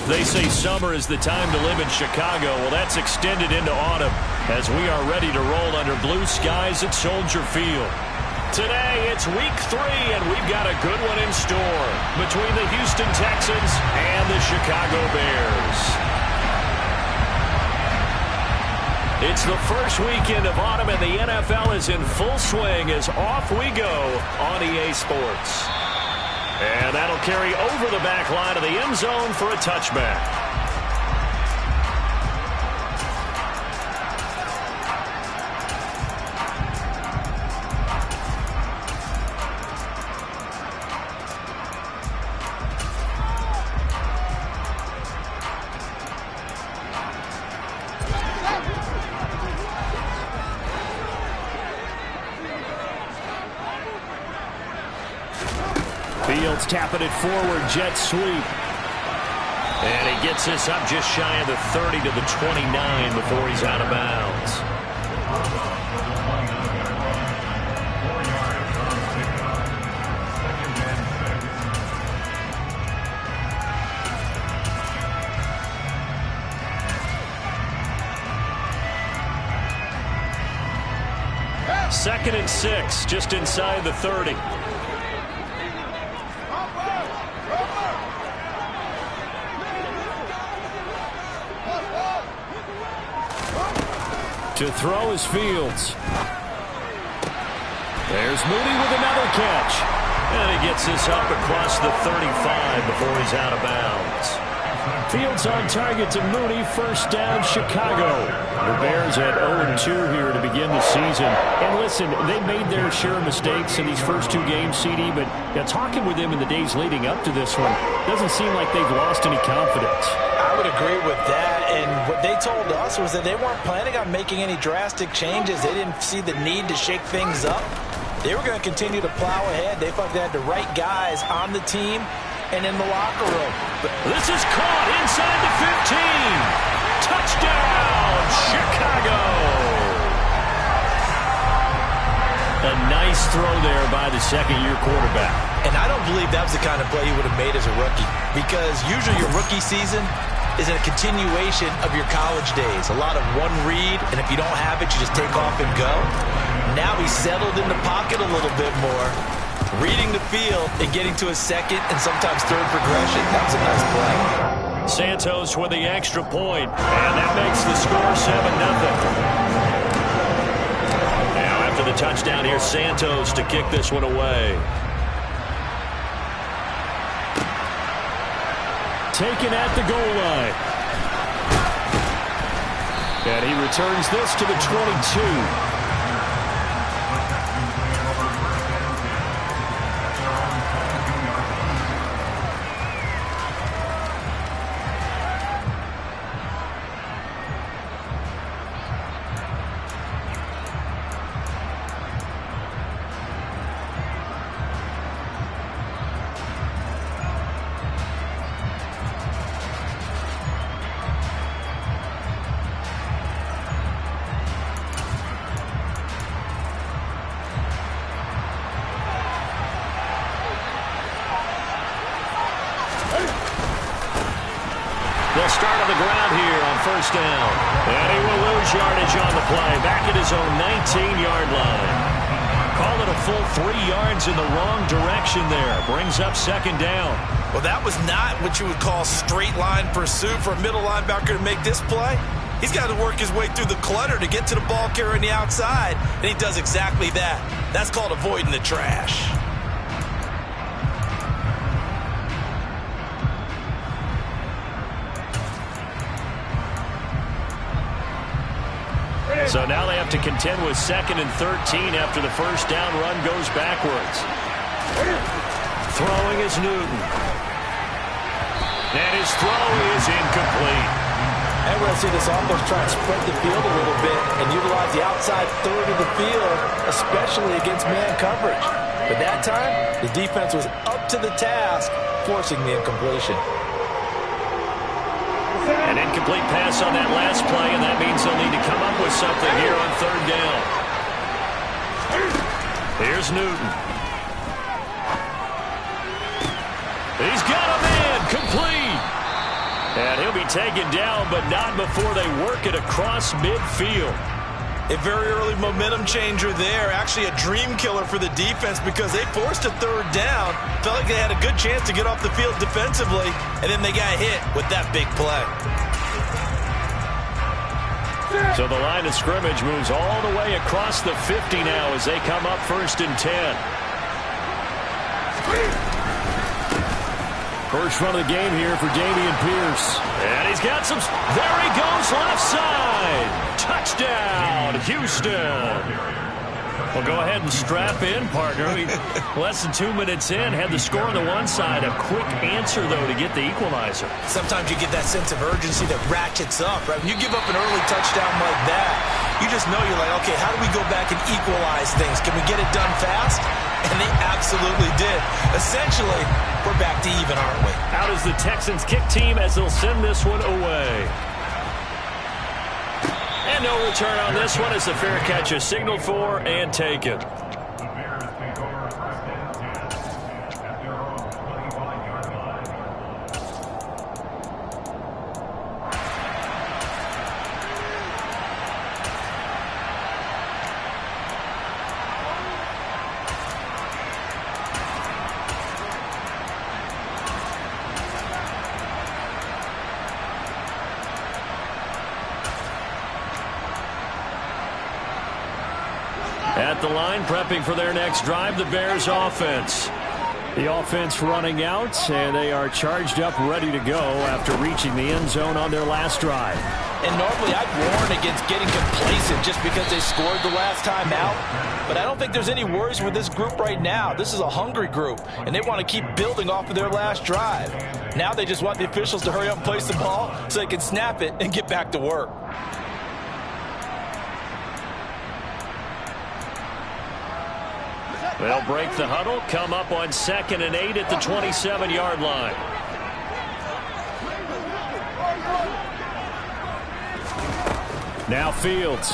They say summer is the time to live in Chicago. Well, that's extended into autumn as we are ready to roll under blue skies at Soldier Field. Today, it's week 3, and we've got a good one in store between the Houston Texans and the Chicago Bears. It's the first weekend of autumn, and the NFL is in full swing as off we go on EA Sports. And that'll carry over the back line of the end zone for a touchback. Fields tapping it forward, jet sweep. And he gets this up just shy of the 30 to the 29 before he's out of bounds. Second and 6, just inside the 30. To throw is Fields. There's Mooney with another catch. And he gets this up across the 35 before he's out of bounds. Fields on target to Mooney. First down, Chicago. The Bears at 0-2 here to begin the season. And listen, they made their share of mistakes in these first 2 games, CD, but talking with them in the days leading up to this one, doesn't seem like they've lost any confidence. I would agree with that, and what they told us was that they weren't planning on making any drastic changes. They didn't see the need to shake things up. They were going to continue to plow ahead. They thought they had the right guys on the team and in the locker room. But this is caught inside the 15. Touchdown, Chicago! A nice throw there by the second-year quarterback. And I don't believe that was the kind of play he would have made as a rookie, because usually your rookie season is a continuation of your college days. A lot of one read, and if you don't have it, you just take off and go. Now he's settled in the pocket a little bit more, reading the field and getting to a second and sometimes third progression. That was a nice play. Santos with the extra point, and that makes the score 7-0. Now after the touchdown, here's Santos to kick this one away. Taken at the goal line. And he returns this to the 22. They'll start on the ground here on first down. And he will lose yardage on the play. Back at his own 19-yard line. Call it a full 3 yards in the wrong direction there. Brings up second down. Well, that was not what you would call straight line pursuit for a middle linebacker to make this play. He's got to work his way through the clutter to get to the ball carrier on the outside, and he does exactly that. That's called avoiding the trash. So now they have to contend with 2nd and 13 after the first down run goes backwards. Throwing is Newton. And his throw is incomplete. And we're going to see this offense try and spread the field a little bit and utilize the outside third of the field, especially against man coverage. But that time, the defense was up to the task, forcing the incompletion. An incomplete pass on that last play, and that means they'll need to come up with something here on third down. Here's Newton. He's got a man, complete. taken down, but not before they work it across midfield. A very early momentum changer there. Actually a dream killer for the defense because they forced a third down. Felt like they had a good chance to get off the field defensively, and then they got hit with that big play. So the line of scrimmage moves all the way across the 50 now as they come up 1st and 10. First run of the game here for Dameon Pierce. And he's got some. There he goes, left side. Touchdown, Houston. Well, go ahead and strap in, partner. Less than 2 minutes in, had the score on the one side. A quick answer, though, to get the equalizer. Sometimes you get that sense of urgency that ratchets up, right? When you give up an early touchdown like that, you just know you're like, okay, how do we go back and equalize things? Can we get it done fast? And they absolutely did. Essentially, we're back to even, aren't we? Out is the Texans kick team as they'll send this one away. And no return on this one as the fair catch is signaled for and taken. At the line, prepping for their next drive, the Bears offense. The offense running out, and they are charged up, ready to go after reaching the end zone on their last drive. And normally I'd warn against getting complacent just because they scored the last time out. But I don't think there's any worries with this group right now. This is a hungry group, and they want to keep building off of their last drive. Now they just want the officials to hurry up and place the ball so they can snap it and get back to work. They'll break the huddle, come up on 2nd and 8 at the 27-yard line. Now Fields.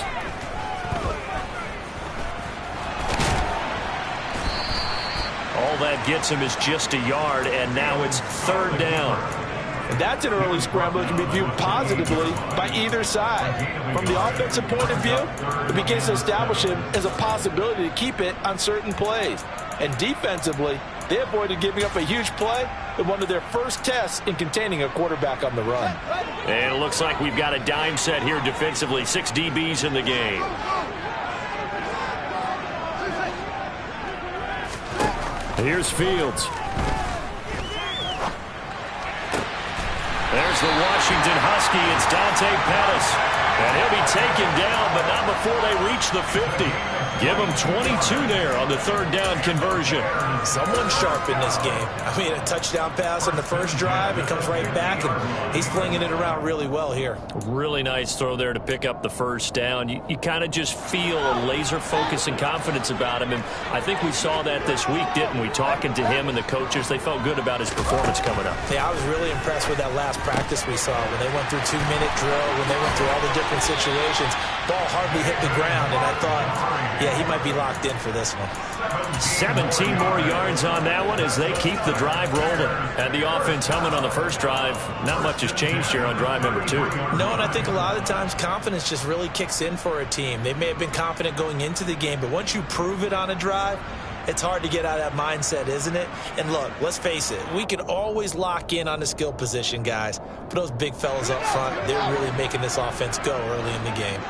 All that gets him is just a yard, and now it's 3rd down. And that's an early scramble that can be viewed positively by either side. From the offensive point of view, it begins to establish him as a possibility to keep it on certain plays. And defensively, they avoided giving up a huge play in one of their first tests in containing a quarterback on the run. And it looks like we've got a dime set here defensively. 6 DBs in the game. Here's Fields. There's the Washington Husky. It's Dante Pettis. And he'll be taken down, but not before they reach the 50. Give him 22 there on the 3rd down conversion. Someone sharp in this game. I mean, a touchdown pass on the first drive. It comes right back, and he's flinging it around really well here. Really nice throw there to pick up the 1st down. You kind of just feel a laser focus and confidence about him, and I think we saw that this week, didn't we? Talking to him and the coaches, they felt good about his performance coming up. Yeah, I was really impressed with that last practice we saw when they went through 2-minute drill, when they went through all the different situations. Ball hardly hit the ground, and I thought, yeah, he might be locked in for this one. 17 more yards on that one as they keep the drive rolling. And the offense humming on the first drive. Not much has changed here on drive number 2. No, and I think a lot of times confidence just really kicks in for a team. They may have been confident going into the game, but once you prove it on a drive, it's hard to get out of that mindset, isn't it? And look, let's face it, we can always lock in on the skill position, guys. But those big fellas up front, they're really making this offense go early in the game.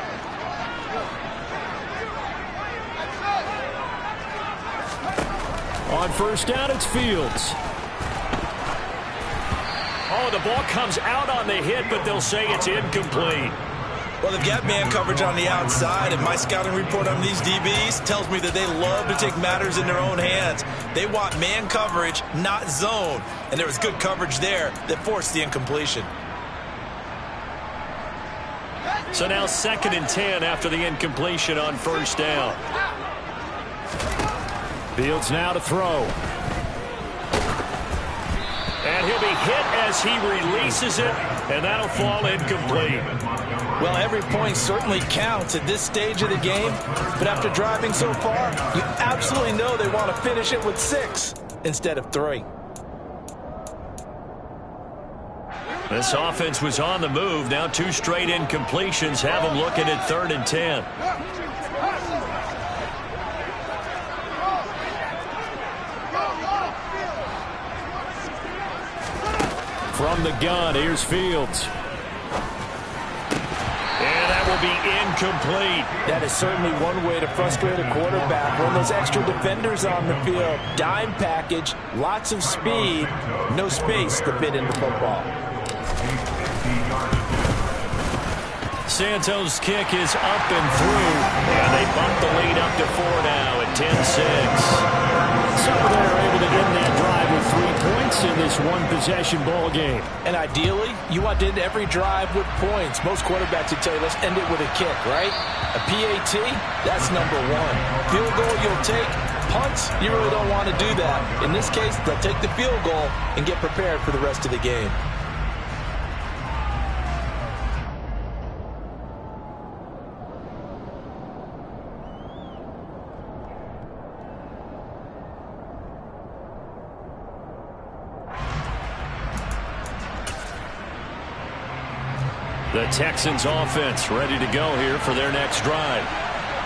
On 1st down, it's Fields. Oh, the ball comes out on the hit, but they'll say it's incomplete. Well, they've got man coverage on the outside, and my scouting report on these DBs tells me that they love to take matters in their own hands. They want man coverage, not zone. And there was good coverage there that forced the incompletion. So now 2nd and 10 after the incompletion on 1st down. Fields now to throw. And he'll be hit as he releases it, and that'll fall incomplete. Well, every point certainly counts at this stage of the game, but after driving so far, you absolutely know they want to finish it with 6 instead of 3. This offense was on the move. Now 2 straight incompletions have them looking at 3rd and 10. From the gun, here's Fields. And that will be incomplete. That is certainly one way to frustrate a quarterback. When those extra defenders on the field, dime package, lots of speed, no space to fit in the football. Santos' kick is up and through, and they bump the lead up to 4 now at 10-6. So they're able to end that drive with 3 points in this one-possession ball game. And ideally, you want to end every drive with points. Most quarterbacks would tell you, let's end it with a kick, right? A PAT, that's number 1. Field goal you'll take. Punts, you really don't want to do that. In this case, they'll take the field goal and get prepared for the rest of the game. The Texans offense ready to go here for their next drive.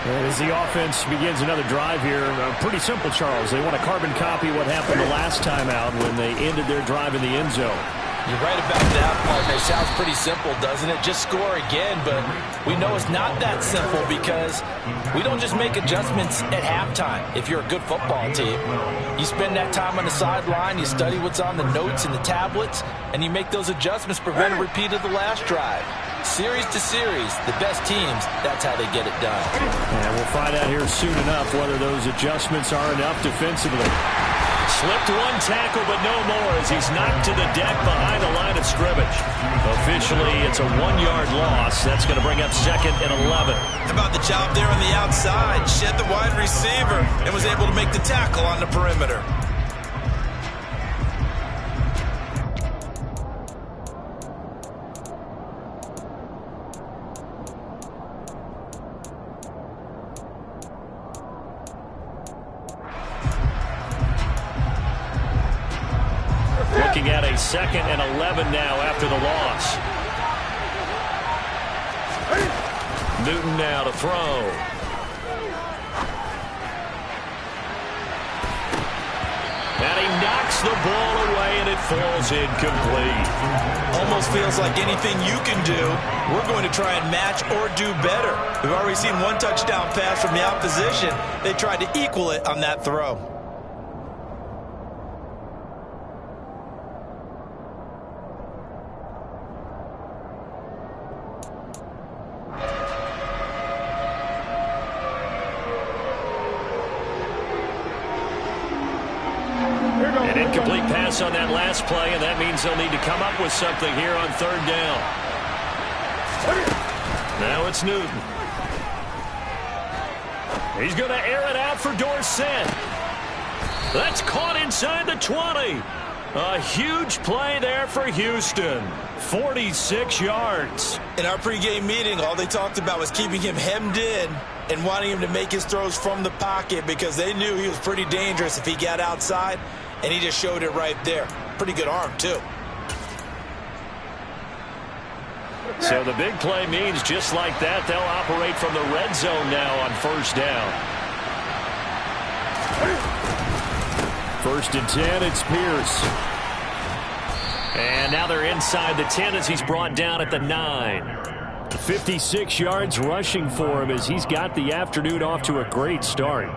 And as the offense begins another drive here, pretty simple, Charles. They want to carbon copy what happened the last time out when they ended their drive in the end zone. You're right about that, partner. Sounds pretty simple, doesn't it? Just score again, but we know it's not that simple because we don't just make adjustments at halftime if you're a good football team. You spend that time on the sideline, you study what's on the notes and the tablets, and you make those adjustments, prevent a repeat of the last drive. Series to series, the best teams, that's how they get it done. And we'll find out here soon enough whether those adjustments are enough defensively. Slipped one tackle, but no more as he's knocked to the deck behind the line of scrimmage. Officially, it's a 1-yard loss. That's going to bring up 2nd and 11. How about the job there on the outside? Shed the wide receiver and was able to make the tackle on the perimeter. Looking at a 2nd and 11 now after the loss. Newton now to throw. And he knocks the ball away, and it falls incomplete. Almost feels like anything you can do, we're going to try and match or do better. We've already seen 1 touchdown pass from the opposition. They tried to equal it on that throw. An incomplete pass on that last play, and that means they'll need to come up with something here on 3rd down. Now it's Newton. He's going to air it out for Dorsett. That's caught inside the 20. A huge play there for Houston. 46 yards. In our pregame meeting, all they talked about was keeping him hemmed in and wanting him to make his throws from the pocket because they knew he was pretty dangerous if he got outside, and he just showed it right there. Pretty good arm, too. So the big play means just like that, they'll operate from the red zone now on 1st down. 1st and 10, it's Pierce. And now they're inside the 10 as he's brought down at the 9. 56 yards rushing for him as he's got the afternoon off to a great start.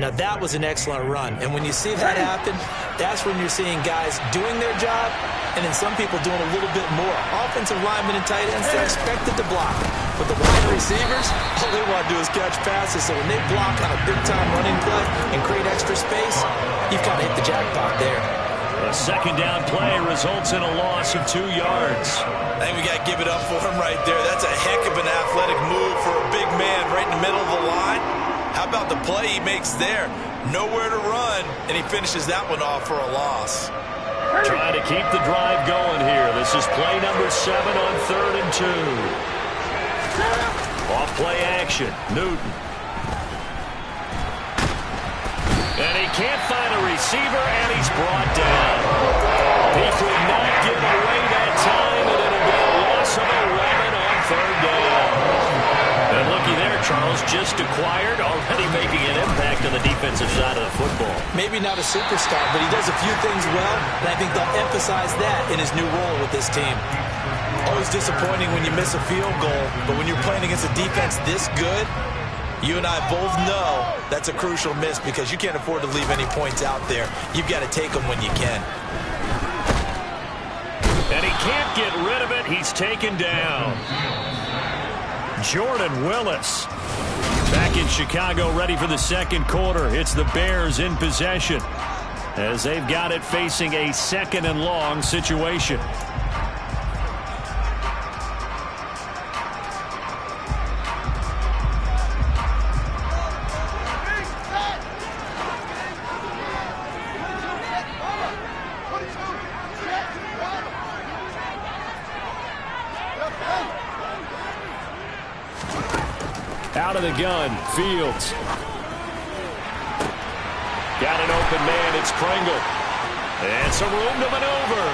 Now that was an excellent run, and when you see that happen, that's when you're seeing guys doing their job and then some people doing a little bit more. Offensive linemen and tight ends, they're expected to block. But the wide receivers, all they want to do is catch passes. So when they block on a big-time running play and create extra space, you've kind of hit the jackpot there. A 2nd down play results in a loss of 2 yards. I think we got to give it up for him right there. That's a heck of an athletic move for a big man right in the middle of the line. How about the play he makes there? Nowhere to run, and he finishes that one off for a loss. Trying to keep the drive going here. This is play number 7 on 3rd and 2. Off play action, Newton. And he can't find a receiver, and he's brought down. He could not get away that time, acquired, already making an impact on the defensive side of the football. Maybe not a superstar, but he does a few things well, and I think they'll emphasize that in his new role with this team. Always disappointing when you miss a field goal, but when you're playing against a defense this good, you and I both know that's a crucial miss because you can't afford to leave any points out there. You've got to take them when you can. And he can't get rid of it. He's taken down. Jordan Willis back in Chicago, ready for the second quarter. It's the Bears in possession as they've got it facing a 2nd and long situation. Out of the gun, Fields. Got an open man, it's Pringle. And some room to maneuver.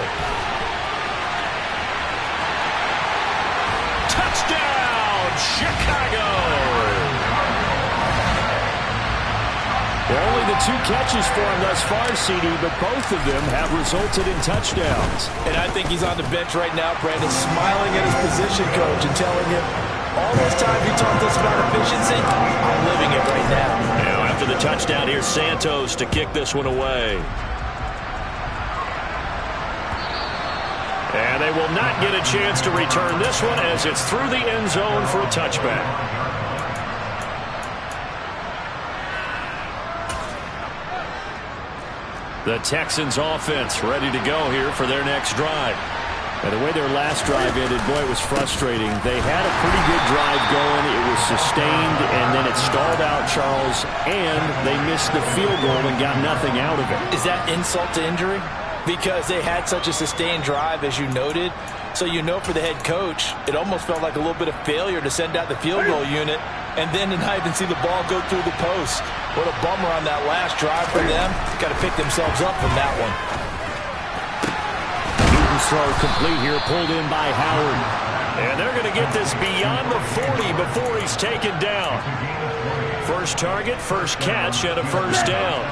Touchdown, Chicago! Only the 2 catches for him thus far, CD, but both of them have resulted in touchdowns. And I think he's on the bench right now, Brandon, smiling at his position coach and telling him, all those times you talked to us about efficiency, I'm living it right now. Now, after the touchdown, here's Santos to kick this one away. And they will not get a chance to return this one as it's through the end zone for a touchback. The Texans offense ready to go here for their next drive. And the way their last drive ended, boy, it was frustrating. They had a pretty good drive going. It was sustained, and then it stalled out, Charles, and they missed the field goal and got nothing out of it. Is that insult to injury? Because they had such a sustained drive, as you noted. So you know for the head coach, it almost felt like a little bit of failure to send out the field goal unit and then to not even see the ball go through the post. What a bummer on that last drive for them. Got to pick themselves up from that one. Throw complete here, pulled in by Howard. And they're going to get this beyond the 40 before he's taken down. First target, first catch, and a first down.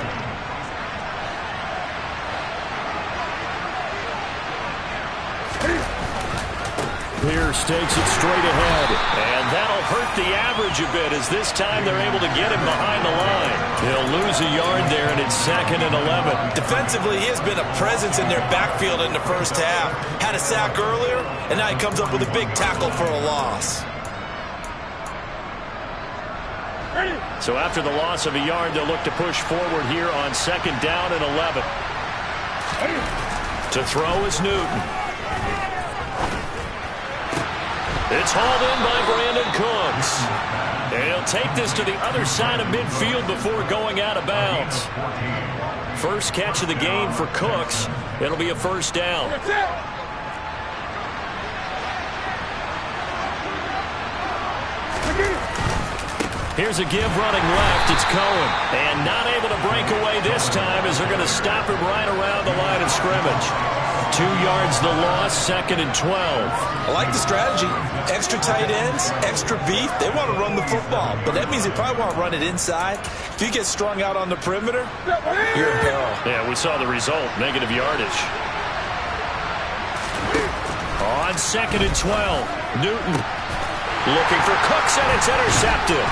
Pierce takes it straight ahead, and that'll hurt the average a bit as this time they're able to get him behind the line. He'll lose a yard there, and it's 2nd and 11. Defensively, he has been a presence in their backfield in the first half. Had a sack earlier, and now he comes up with a big tackle for a loss. So after the loss of a yard, they'll look to push forward here on 2nd down and 11. To throw is Newton. It's hauled in by Brandon Cooks. And he'll take this to the other side of midfield before going out of bounds. First catch of the game for Cooks. It'll be a first down. Here's a give running left. It's Cohen. And not able to break away this time as they're going to stop him right around the line of scrimmage. 2 yards the loss, 2nd and 12. I like the strategy. Extra tight ends, extra beef. They want to run the football, but that means they probably want to run it inside. If you get strung out on the perimeter, you're in peril. Yeah, we saw the result, negative yardage. On 2nd and 12, Newton looking for Cooks, and it's intercepted.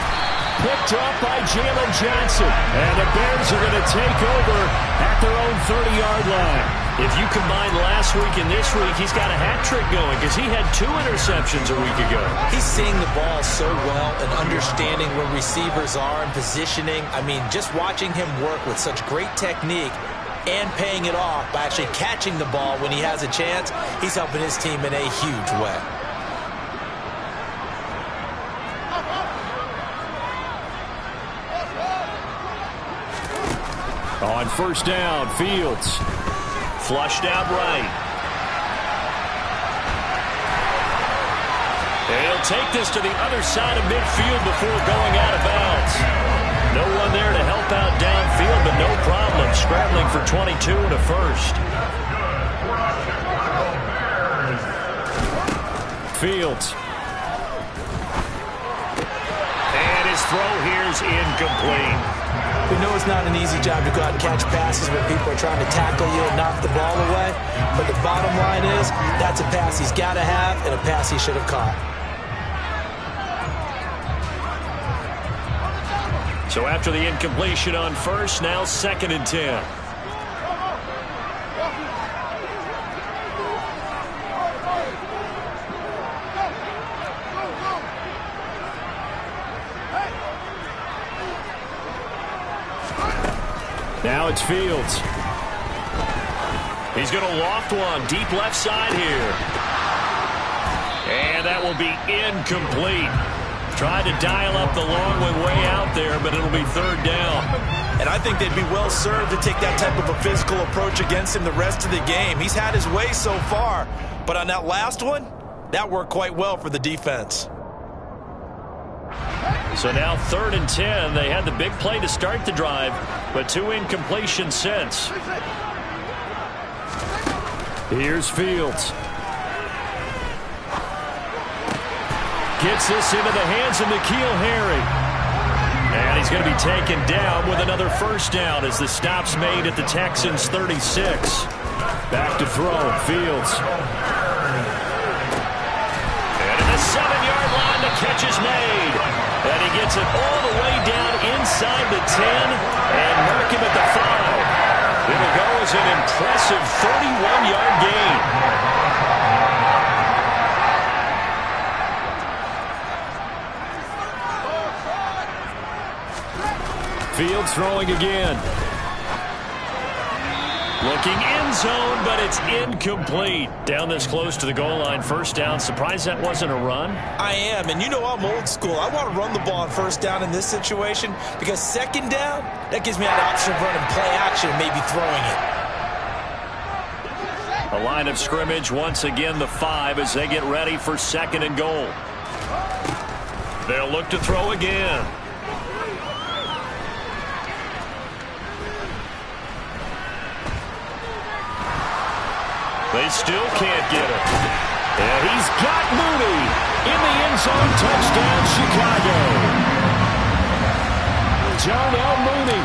Picked up by Jalen Johnson. And the Bears are going to take over at their own 30-yard line. If you combine last week and this week, he's got a hat trick going because he had 2 interceptions a week ago. He's seeing the ball so well and understanding where receivers are and positioning. I mean, just watching him work with such great technique and paying it off by actually catching the ball when he has a chance, he's helping his team in a huge way. On first down, Fields. Flushed out right. And he'll take this to the other side of midfield before going out of bounds. No one there to help out downfield, but no problem. Scrambling for 22 and a first. Fields. And his throw here's incomplete. We know it's not an easy job to go out and catch passes when people are trying to tackle you and knock the ball away. But the bottom line is, that's a pass he's got to have and a pass he should have caught. So after the incompletion on first, now 2nd and 10. Now it's Fields. He's going to loft one deep left side here. And that will be incomplete. Tried to dial up the long way out there, but it'll be 3rd down. And I think they'd be well served to take that type of a physical approach against him the rest of the game. He's had his way so far, but on that last one, that worked quite well for the defense. So now 3rd and 10. They had the big play to start the drive, but 2 incompletions since. Here's Fields. Gets this into the hands of N'Keal Harry. And he's going to be taken down with another 1st down as the stop's made at the Texans' 36. Back to throw, Fields. And at the 7-yard line, the catch is made. And he gets it all the way down inside the 10 and mark him at the 5. It'll go as an impressive 31-yard gain. Fields throwing again. Looking end zone, but it's incomplete. Down this close to the goal line, 1st down. Surprised that wasn't a run? I am, and you know I'm old school. I want to run the ball on 1st down in this situation because 2nd down, that gives me an option of running play action and maybe throwing it. A line of scrimmage, once again the 5 as they get ready for 2nd and goal. They'll look to throw again. They still can't get it. And he's got Mooney in the end zone. Touchdown, Chicago. Darnell Mooney,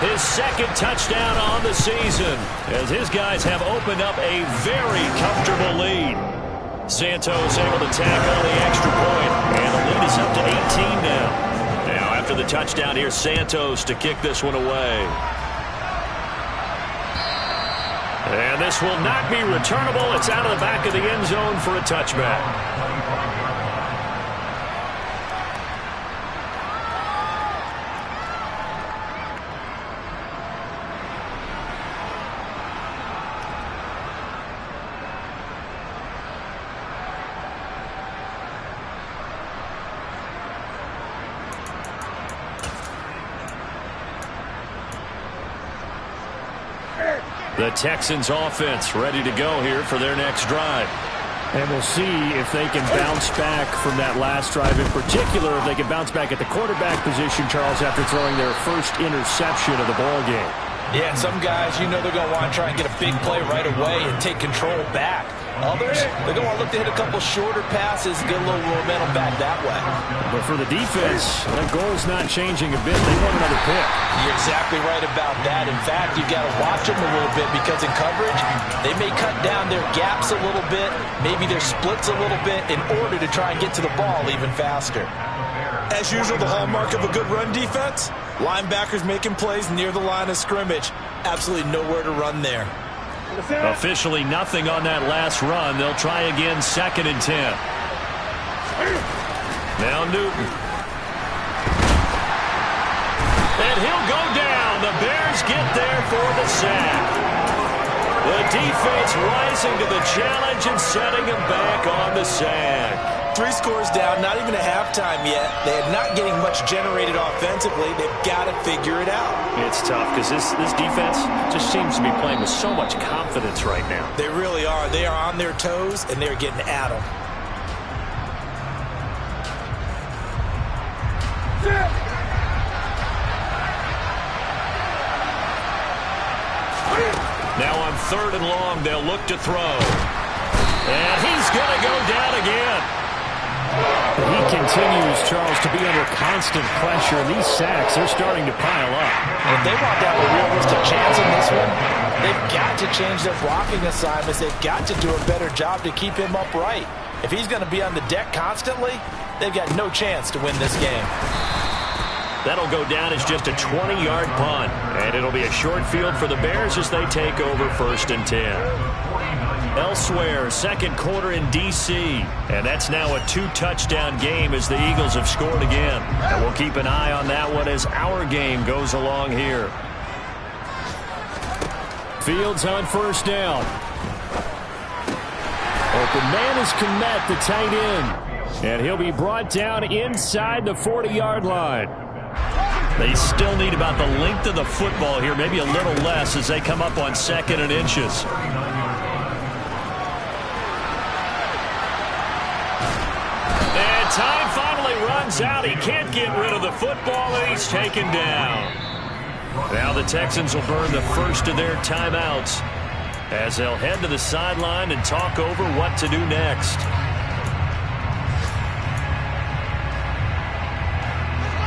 his 2nd touchdown on the season, as his guys have opened up a very comfortable lead. Santos able to tack on the extra point, and the lead is up to 18 now. Now, after the touchdown, here's Santos to kick this one away. And this will not be returnable. It's out of the back of the end zone for a touchback. The Texans offense ready to go here for their next drive. And we'll see if they can bounce back from that last drive. In particular, if they can bounce back at the quarterback position, Charles, after throwing their first interception of the ball game. Yeah, some guys, you know they're going to want to try and get a big play right away and take control back. Others, they're going to want to look to hit a couple shorter passes, get a little momentum back that way. But for the defense, that goal's not changing a bit. They want another pick. You're exactly right about that. In fact, you've got to watch them a little bit because in coverage, they may cut down their gaps a little bit, maybe their splits a little bit in order to try and get to the ball even faster. As usual, the hallmark of a good run defense, linebackers making plays near the line of scrimmage. Absolutely nowhere to run there. Officially nothing on that last run. They'll try again, 2nd and 10. Now Newton. And he'll go down. The Bears get there for the sack. The defense rising to the challenge and setting him back on the sack. 3 scores down, not even a halftime yet. They're not getting much generated offensively. They've got to figure it out. It's tough because this defense just seems to be playing with so much confidence right now. They really are. They are on their toes, and they're getting at them. Now on 3rd and long, they'll look to throw. And he's going to go down again. He continues, Charles, to be under constant pressure. And these sacks, they're starting to pile up. And if they want to have a realistic chance in this one, they've got to change their blocking assignments. They've got to do a better job to keep him upright. If he's going to be on the deck constantly, they've got no chance to win this game. That'll go down as just a 20-yard punt. And it'll be a short field for the Bears as they take over 1st and 10. Elsewhere, second quarter in D.C. And that's now a 2-touchdown game as the Eagles have scored again. And we'll keep an eye on that one as our game goes along here. Fields on 1st down. Open man is Kmet, the tight end. And he'll be brought down inside the 40-yard line. They still need about the length of the football here, maybe a little less as they come up on 2nd and inches. And time finally runs out. He can't get rid of the football, and he's taken down. Now the Texans will burn the first of their timeouts as they'll head to the sideline and talk over what to do next.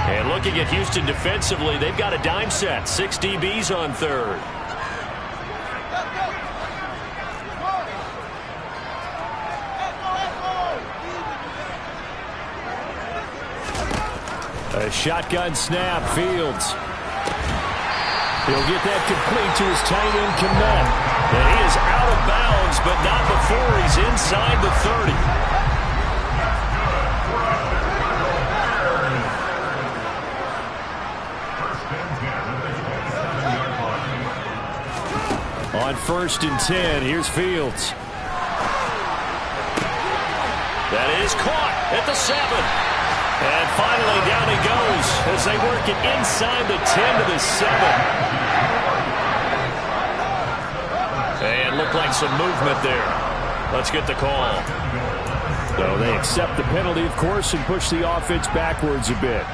And looking at Houston defensively, they've got a dime set. 6 DBs on 3rd. A shotgun snap, Fields. He'll get that complete to his tight end, Kmet. And he is out of bounds, but not before he's inside the 30. On 1st and 10, here's Fields. That is caught at the 7. And finally down he goes as they work it inside the 10 to the 7. And looked like some movement there. Let's get the call. So they accept the penalty, of course, and push the offense backwards a bit.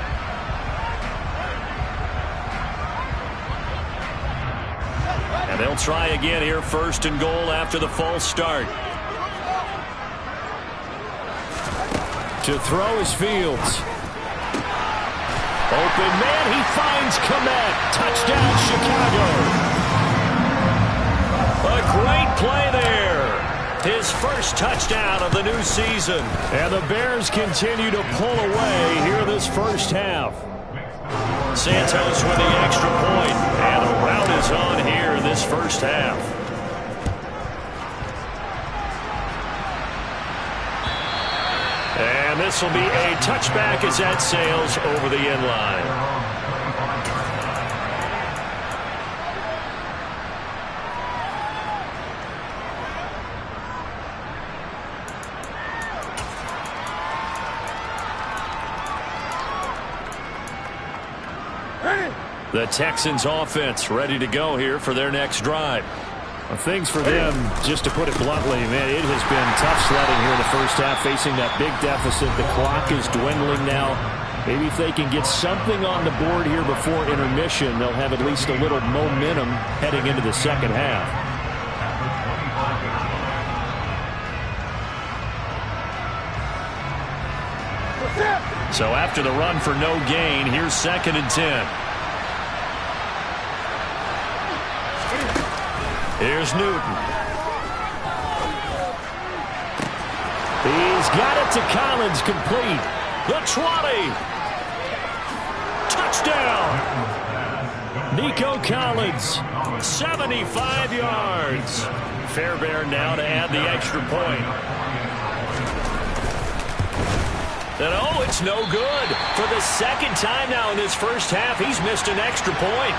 And they'll try again here, 1st and goal after the false start. To throw is Fields. Open man, he finds Kmet. Touchdown, Chicago. A great play there. His first touchdown of the new season. And the Bears continue to pull away here in this first half. Santos with the extra point. And the rout is on here in this first half. And this will be a touchback as that sails over the end line. The Texans offense ready to go here for their next drive. Well, things for them, just to put it bluntly, man, it has been tough sledding here in the first half, facing that big deficit. The clock is dwindling now. Maybe if they can get something on the board here before intermission, they'll have at least a little momentum heading into the second half. So after the run for no gain, here's 2nd and 10. Here's Newton. He's got it to Collins, complete. The 20. Touchdown. Nico Collins. 75 yards. Fairbairn now to add the extra point. And oh, it's no good. For the second time now in this first half, he's missed an extra point.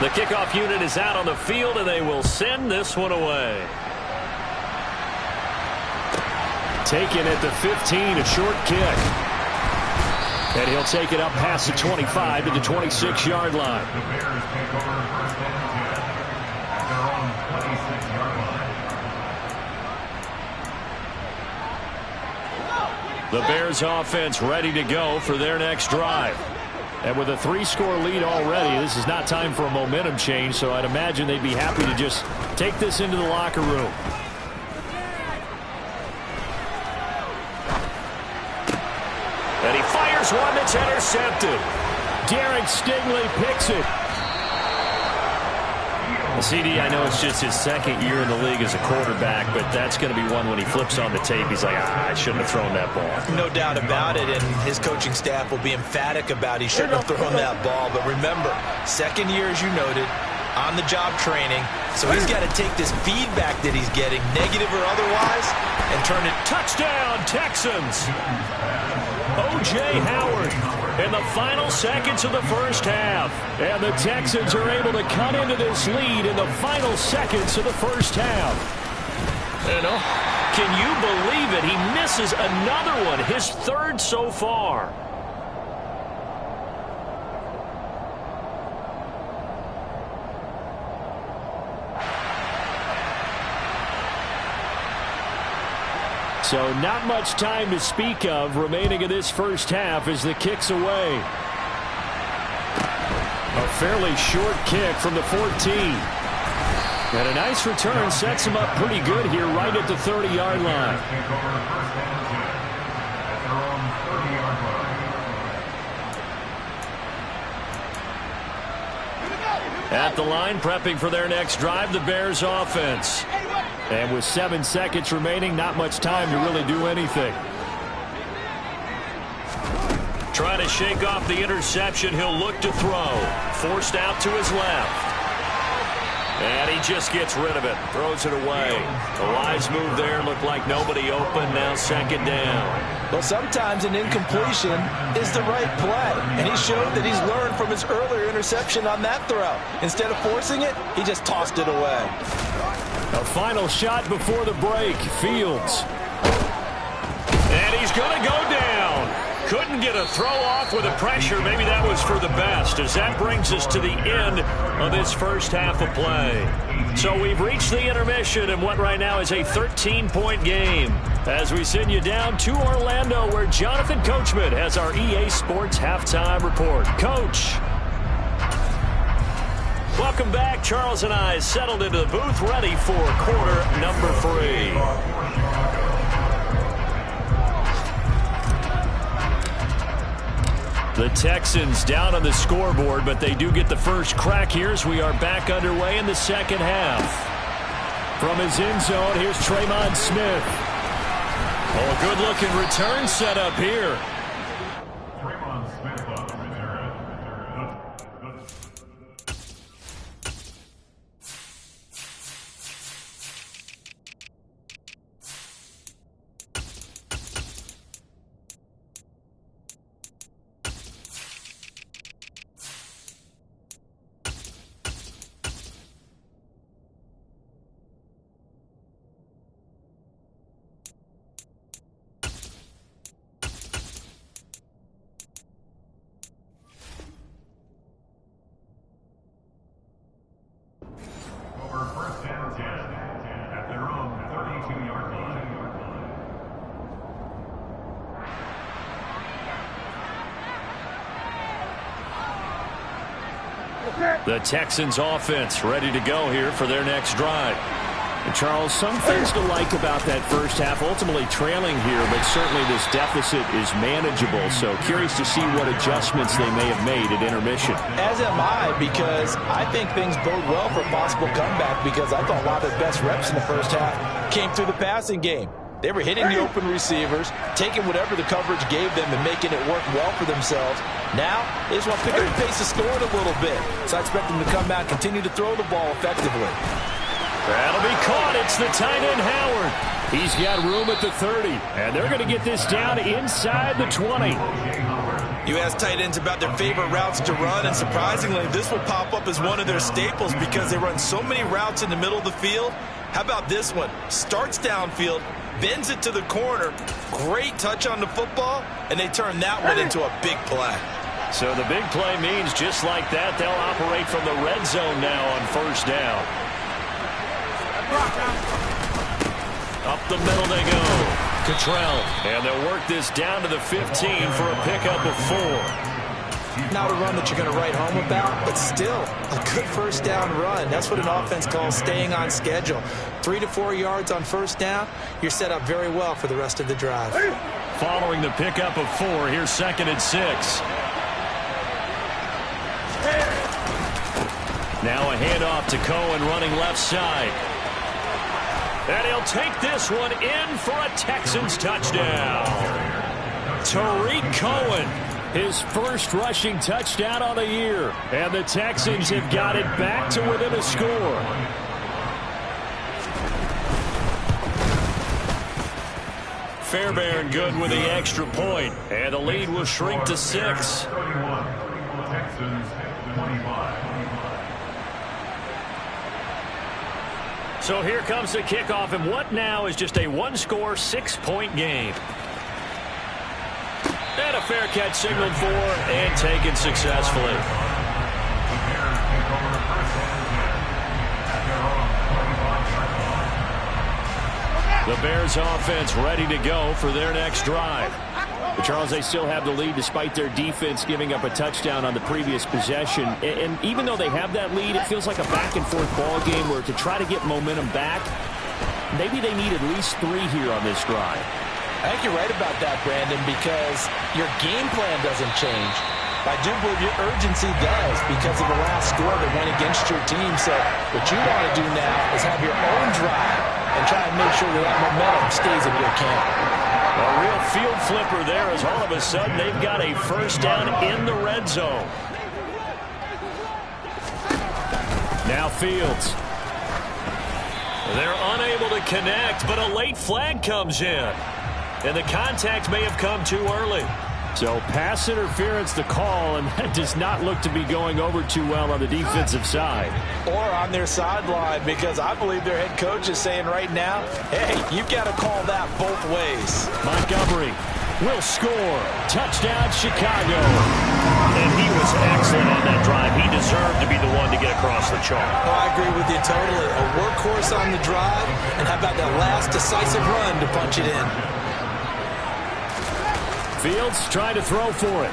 The kickoff unit is out on the field, and they will send this one away. Taken at the 15, a short kick. And he'll take it up past the 25 to the 26-yard line. The Bears offense ready to go for their next drive. And with a 3-score lead already, this is not time for a momentum change, so I'd imagine they'd be happy to just take this into the locker room. And he fires one that's intercepted. Derek Stingley picks it. CD, I know it's just his second year in the league as a quarterback, but that's going to be one when he flips on the tape. He's like, I shouldn't have thrown that ball. No doubt about it, and his coaching staff will be emphatic about he shouldn't have thrown that ball. But remember, second year, as you noted, on-the-job training, so he's got to take this feedback that he's getting, negative or otherwise, and turn it. Touchdown, Texans! O.J. Howard in the final seconds of the first half. And the Texans are able to cut into this lead in the final seconds of the first half. Can you believe it? He misses another one, his third so far. So not much time to speak of remaining in this first half as the kick's away. A fairly short kick from the 14. And a nice return sets him up pretty good here right at the 30-yard line. At the line, prepping for their next drive, the Bears offense. And with 7 seconds remaining, not much time to really do anything. Trying to shake off the interception. He'll look to throw. Forced out to his left. And he just gets rid of it. Throws it away. The wise move there. Looked like nobody open. Now second down. Well, sometimes an incompletion is the right play. And he showed that he's learned from his earlier interception on that throw. Instead of forcing it, he just tossed it away. A final shot before the break. Fields. And he's going to go down. Couldn't get a throw off with the pressure. Maybe that was for the best, as that brings us to the end of this first half of play. So we've reached the intermission in what right now is a 13-point game, as we send you down to Orlando, where Jonathan Coachman has our EA Sports halftime report. Coach. Welcome back. Charles and I settled into the booth, ready for quarter number 3. The Texans down on the scoreboard, but they do get the first crack here as we are back underway in the second half. From his end zone, here's Tremon Smith. Oh, a good-looking return set up here. The Texans offense ready to go here for their next drive. And Charles, some things to like about that first half, ultimately trailing here, but certainly this deficit is manageable. So curious to see what adjustments they may have made at intermission. As am I, because I think things bode well for a possible comeback, because I thought a lot of their best reps in the first half came through the passing game. They were hitting the open receivers, taking whatever the coverage gave them and making it work well for themselves. Now, they just want to pick up the pace of scoring a little bit. So I expect them to come out and continue to throw the ball effectively. That'll be caught. It's the tight end, Howard. He's got room at the 30, and they're going to get this down inside the 20. You ask tight ends about their favorite routes to run, and surprisingly, this will pop up as one of their staples because they run so many routes in the middle of the field. How about this one? Starts downfield, bends it to the corner, great touch on the football, and they turn that one into a big play. So the big play means just like that, they'll operate from the red zone now on first down. Up the middle they go. Cottrell. And they'll work this down to the 15 for a pickup of 4. Not a run that you're going to write home about, but still a good first down run. That's what an offense calls staying on schedule. 3 to 4 yards on first down, you're set up very well for the rest of the drive. Following the pickup of 4, here's 2nd and 6. Now a handoff to Cohen running left side. And he'll take this one in for a Texans touchdown. Tariq Cohen, his first rushing touchdown on the year. And the Texans have got it back to within a score. Fairbairn good with the extra point. And the lead will shrink to 6. So here comes the kickoff, and what now is just a one-score, 6-point game. And a fair catch signaled for and taken successfully. The Bears offense ready to go for their next drive. But Charles, they still have the lead despite their defense giving up a touchdown on the previous possession. And even though they have that lead, it feels like a back-and-forth ball game where to try to get momentum back, maybe they need at least 3 here on this drive. I think you're right about that, Brandon, because your game plan doesn't change. I do believe your urgency does because of the last score that went against your team. So what you want to do now is have your own drive and try and make sure that momentum stays in your camp. A real field flipper there as all of a sudden they've got a first down in the red zone. Now Fields. They're unable to connect, but a late flag comes in. And the contact may have come too early. So pass interference the call, and that does not look to be going over too well on the defensive side. Or on their sideline, because I believe their head coach is saying right now, hey, you've got to call that both ways. Montgomery will score. Touchdown, Chicago. And he was excellent on that drive. He deserved to be the one to get across the chalk. Oh, I agree with you totally. A workhorse on the drive, and how about that last decisive run to punch it in? Fields trying to throw for it.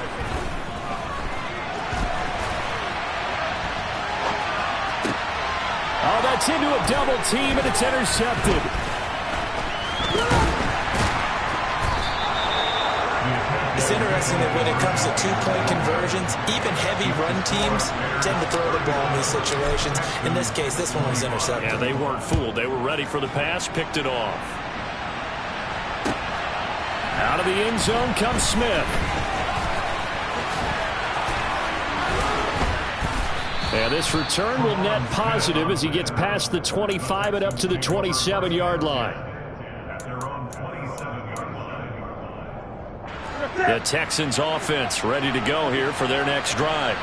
Oh, that's into a double team, and it's intercepted. It's interesting that when it comes to two-point conversions, even heavy run teams tend to throw the ball in these situations. In this case, this one was intercepted. Yeah, they weren't fooled. They were ready for the pass, picked it off. Out of the end zone comes Smith. And this return will net positive as he gets past the 25 and up to the 27-yard line. The Texans offense ready to go here for their next drive.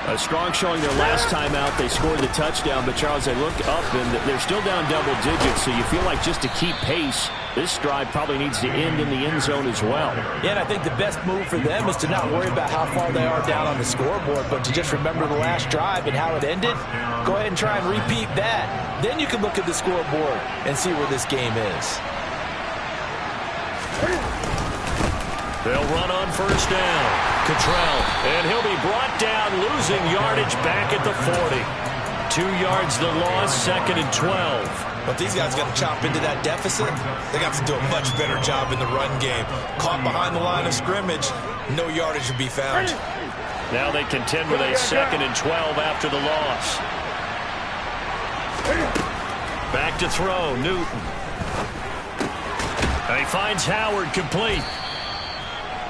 A strong showing their last time out. They scored the touchdown, but Charles, they look up and they're still down double digits, so you feel like just to keep pace, this drive probably needs to end in the end zone as well. Yeah, and I think the best move for them is to not worry about how far they are down on the scoreboard, but to just remember the last drive and how it ended. Go ahead and try and repeat that. Then you can look at the scoreboard and see where this game is. They'll run on first down. Cottrell, and he'll be brought down, losing yardage back at the 40. 2 yards the loss, 2nd and 12. But these guys got to chop into that deficit. They got to do a much better job in the run game. Caught behind the line of scrimmage, no yardage to be found. Now they contend with a 2nd and 12 after the loss. Back to throw, Newton. And he finds Howard complete.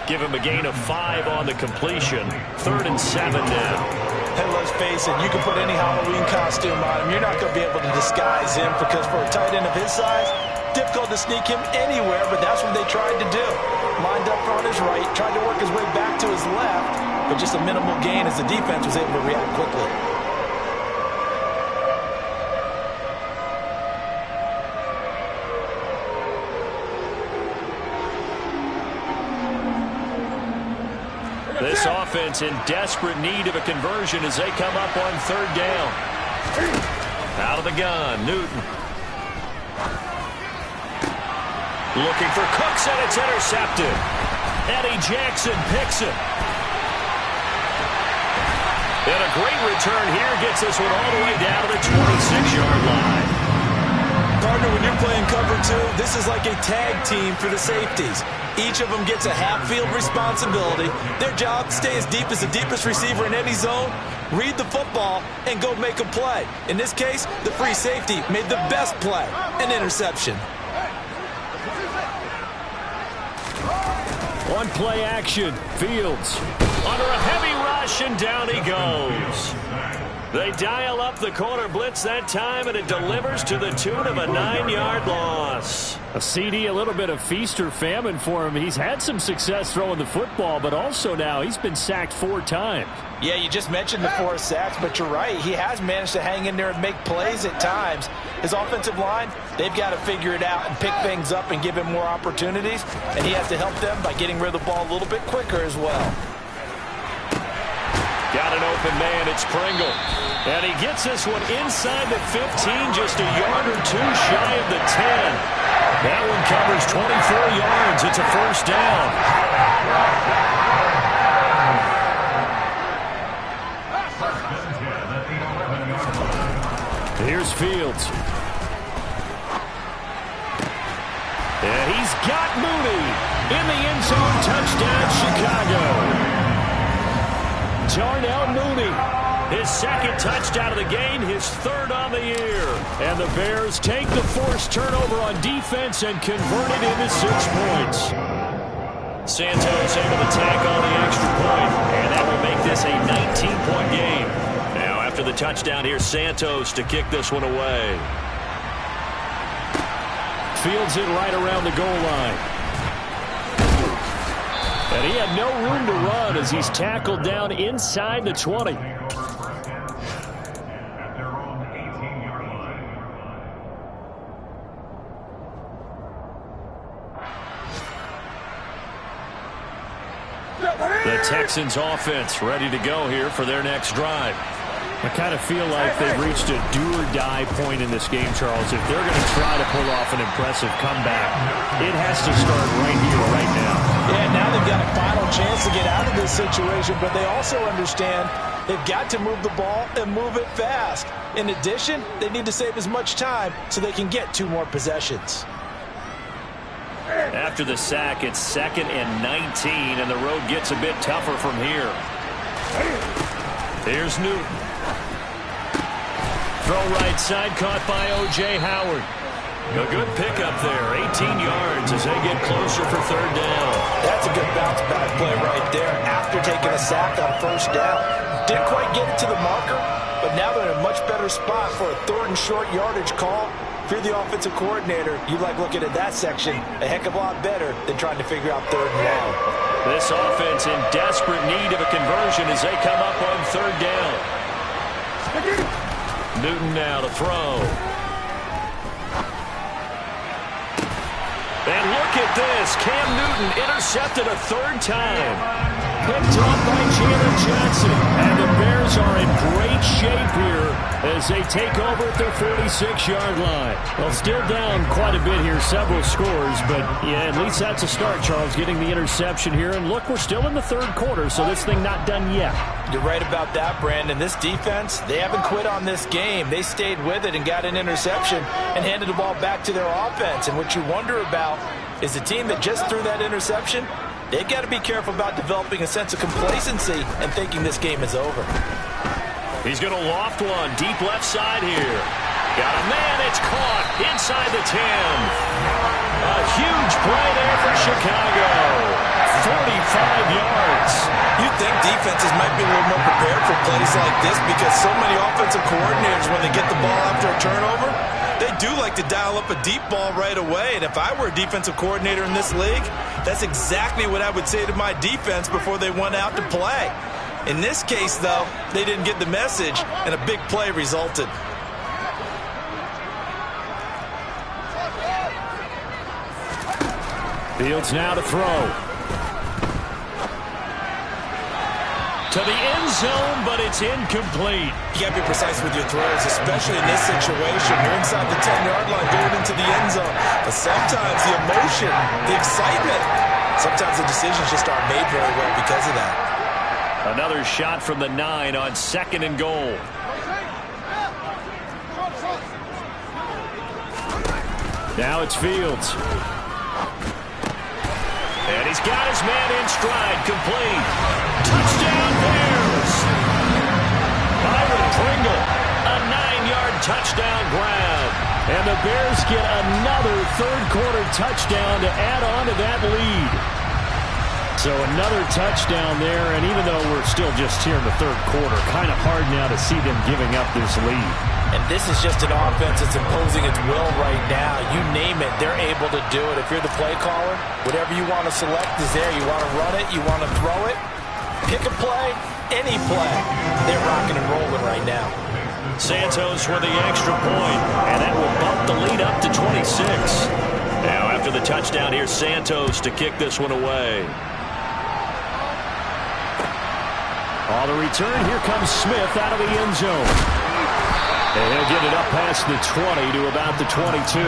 Give him a gain of 5 on the completion. 3rd and 7 now. Hey, let's face it, you can put any Halloween costume on him. You're not going to be able to disguise him because for a tight end of his size, difficult to sneak him anywhere, but that's what they tried to do. Lined up on his right, tried to work his way back to his left, but just a minimal gain as the defense was able to react quickly. This offense in desperate need of a conversion as they come up on 3rd down. Out of the gun, Newton. Looking for Cooks, and it's intercepted. Eddie Jackson picks it. And a great return here gets this one all the way down to the 26-yard line. Partner, when you're playing cover two, this is like a tag team for the safeties. Each of them gets a half-field responsibility. Their job, stay as deep as the deepest receiver in any zone, read the football, and go make a play. In this case, the free safety made the best play, an interception. On play action, Fields under a heavy rush, and down he goes. They dial up the corner blitz that time, and it delivers to the tune of a 9-yard loss. A CD, a little bit of feast or famine for him. He's had some success throwing the football, but also now he's been sacked 4 times. Yeah, you just mentioned the 4 sacks, but you're right. He has managed to hang in there and make plays at times. His offensive line, they've got to figure it out and pick things up and give him more opportunities, and he has to help them by getting rid of the ball a little bit quicker as well. Got an open man, it's Pringle. And he gets this one inside the 15, just a yard or 2 shy of the 10. That one covers 24 yards. It's a first down. Here's Fields. And he's got Mooney in the end zone. Touchdown, Chicago. Darnell Mooney, his second touchdown of the game, his 3rd on the year. And the Bears take the forced turnover on defense and convert it into 6 points. Santos able to tack on the extra point, and that will make this a 19-point game. Now after the touchdown, here's Santos to kick this one away. Fields it right around the goal line. And he had no room to run as he's tackled down inside the 20. The Texans offense ready to go here for their next drive. I kind of feel like they've reached a do-or-die point in this game, Charles. If they're going to try to pull off an impressive comeback, it has to start right here, right now. Yeah, now they've got a final chance to get out of this situation, but they also understand they've got to move the ball and move it fast. In addition, they need to save as much time so they can get 2 more possessions. After the sack, it's 2nd and 19, and the road gets a bit tougher from here. Here's Newton. Throw right side, caught by O.J. Howard. A good pickup there, 18 yards as they get closer for 3rd down. That's a good bounce-back play right there after taking a sack on 1st down. Didn't quite get it to the marker, but now they're in a much better spot for a 3rd and short yardage call. If you're the offensive coordinator, you like looking at that section a heck of a lot better than trying to figure out 3rd and long. This offense in desperate need of a conversion as they come up on 3rd down. Newton now to throw. And look at this. Cam Newton intercepted a 3rd time. Picked off by Jalen Johnson. And the Bears are in great shape here as they take over at their 46-yard line. Well, still down quite a bit here, several scores, but yeah, at least that's a start, Charles, getting the interception here. And look, we're still in the 3rd quarter, so this thing not done yet. You're right about that, Brandon. This defense, they haven't quit on this game. They stayed with it and got an interception and handed the ball back to their offense. And what you wonder about is the team that just threw that interception, they've got to be careful about developing a sense of complacency and thinking this game is over. He's going to loft one deep left side here. Got a man, it's caught inside the 10. A huge play there for Chicago. 45 yards. You'd think defenses might be a little more prepared for plays like this because so many offensive coordinators, when they get the ball after a turnover, they do like to dial up a deep ball right away. And if I were a defensive coordinator in this league, that's exactly what I would say to my defense before they went out to play. In this case, though, they didn't get the message, and a big play resulted. Fields now to throw. To the end zone, but it's incomplete. You got to be precise with your throws, especially in this situation. You're inside the 10-yard line going into the end zone. But sometimes the emotion, the excitement, sometimes the decisions just aren't made very well because of that. Another shot from the 9 on 2nd and goal. Now it's Fields. And he's got his man in stride, complete. Touchdown Bears! Byron Pringle, a 9-yard touchdown grab. And the Bears get another third-quarter touchdown to add on to that lead. So another touchdown there, and even though we're still just here in the third quarter, kind of hard now to see them giving up this lead. And this is just an offense that's imposing its will right now. You name it, they're able to do it. If you're the play caller, whatever you want to select is there. You want to run it, you want to throw it, pick a play, any play. They're rocking and rolling right now. Santos with the extra point, and that will bump the lead up to 26. Now after the touchdown, here's Santos to kick this one away. On the return, here comes Smith out of the end zone. And he'll get it up past the 20 to about the 22.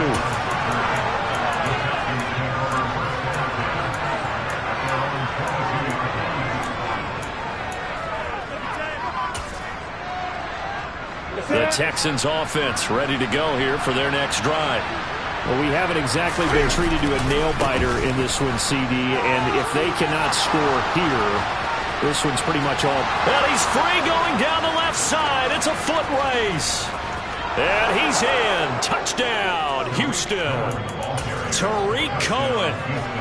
The Texans offense ready to go here for their next drive. Well, we haven't exactly been treated to a nail-biter in this one, CD, and if they cannot score here, this one's pretty much all. And he's free going down the left side. It's a foot race. And he's in. Touchdown, Houston. Tariq Cohen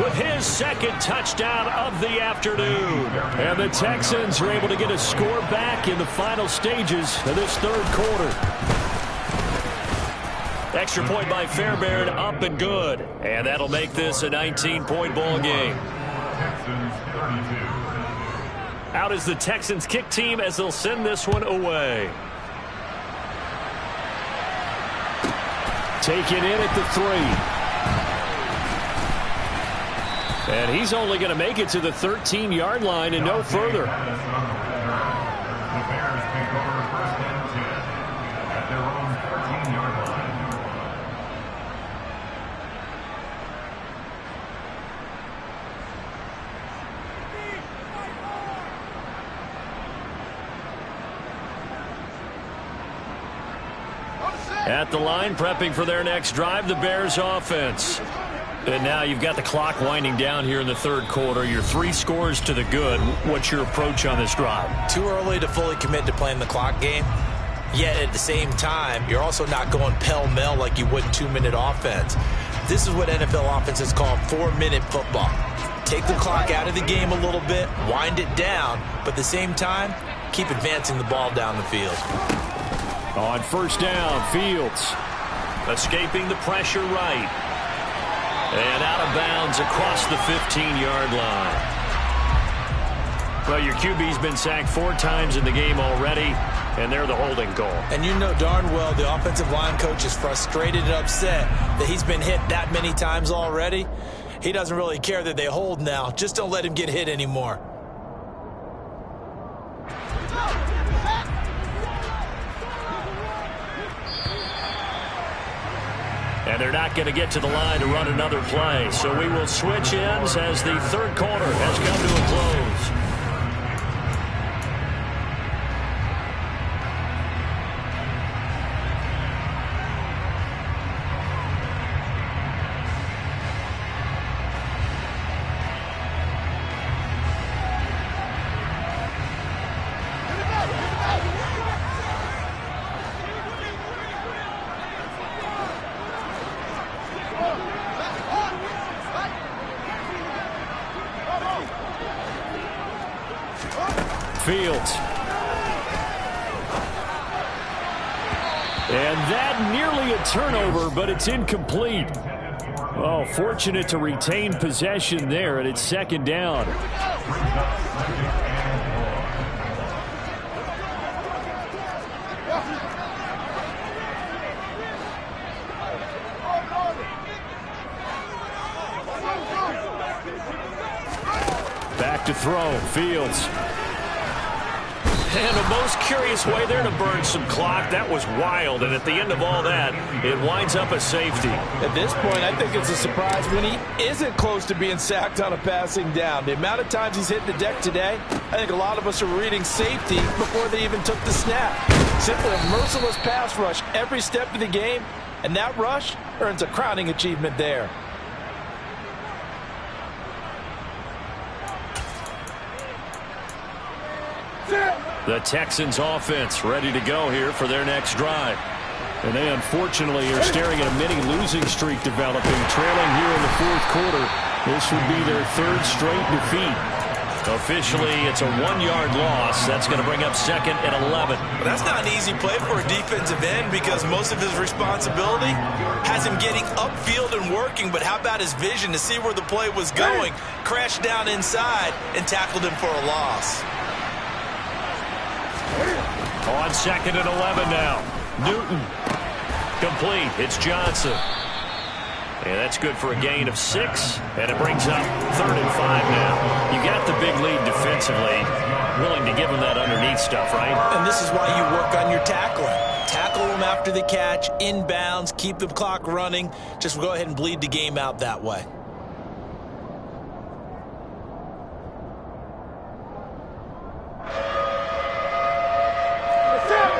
with his second touchdown of the afternoon. And the Texans are able to get a score back in the final stages of this third quarter. Extra point by Fairbairn, up and good. And that'll make this a 19-point ball game. Out is the Texans kick team as they'll send this one away. Taken in at the 3. And he's only going to make it to the 13-yard line and no further. At the line, prepping for their next drive, the Bears offense. And now you've got the clock winding down here in the third quarter. Your 3 scores to the good. What's your approach on this drive? Too early to fully commit to playing the clock game. Yet at the same time, you're also not going pell-mell like you would in 2-minute offense. This is what NFL offenses call 4-minute football. Take the clock out of the game a little bit, wind it down, but at the same time, keep advancing the ball down the field. On first down, Fields escaping the pressure right. And out of bounds across the 15-yard line. Well, your QB's been sacked 4 times in the game already, and they're the holding call. And you know darn well the offensive line coach is frustrated and upset that he's been hit that many times already. He doesn't really care that they hold now. Just don't let him get hit anymore. And they're not going to get to the line to run another play. So we will switch ends as the third quarter has come to a close. Fields. And that nearly a turnover, but it's incomplete. Oh, fortunate to retain possession there, and it's second down. Back to throw, Fields. And the most curious way there to burn some clock. That was wild. And at the end of all that, it winds up a safety. At this point, I think it's a surprise when he isn't close to being sacked on a passing down. The amount of times he's hit the deck today, I think a lot of us are reading safety before they even took the snap. Simply a merciless pass rush every step of the game, and that rush earns a crowning achievement there. The Texans offense ready to go here for their next drive. And they unfortunately are staring at a mini losing streak developing, trailing here in the fourth quarter. This would be their third straight defeat. Officially, it's a 1-yard loss. That's going to bring up second and 11. Well, that's not an easy play for a defensive end because most of his responsibility has him getting upfield and working. But how about his vision to see where the play was going, crashed down inside, and tackled him for a loss. On second and 11 now. Newton. Complete. It's Johnson. And that's good for a gain of 6. And it brings up third and 5 now. You got the big lead defensively. Willing to give him that underneath stuff, right? And this is why you work on your tackling. Tackle him after the catch, inbounds, keep the clock running. Just go ahead and bleed the game out that way.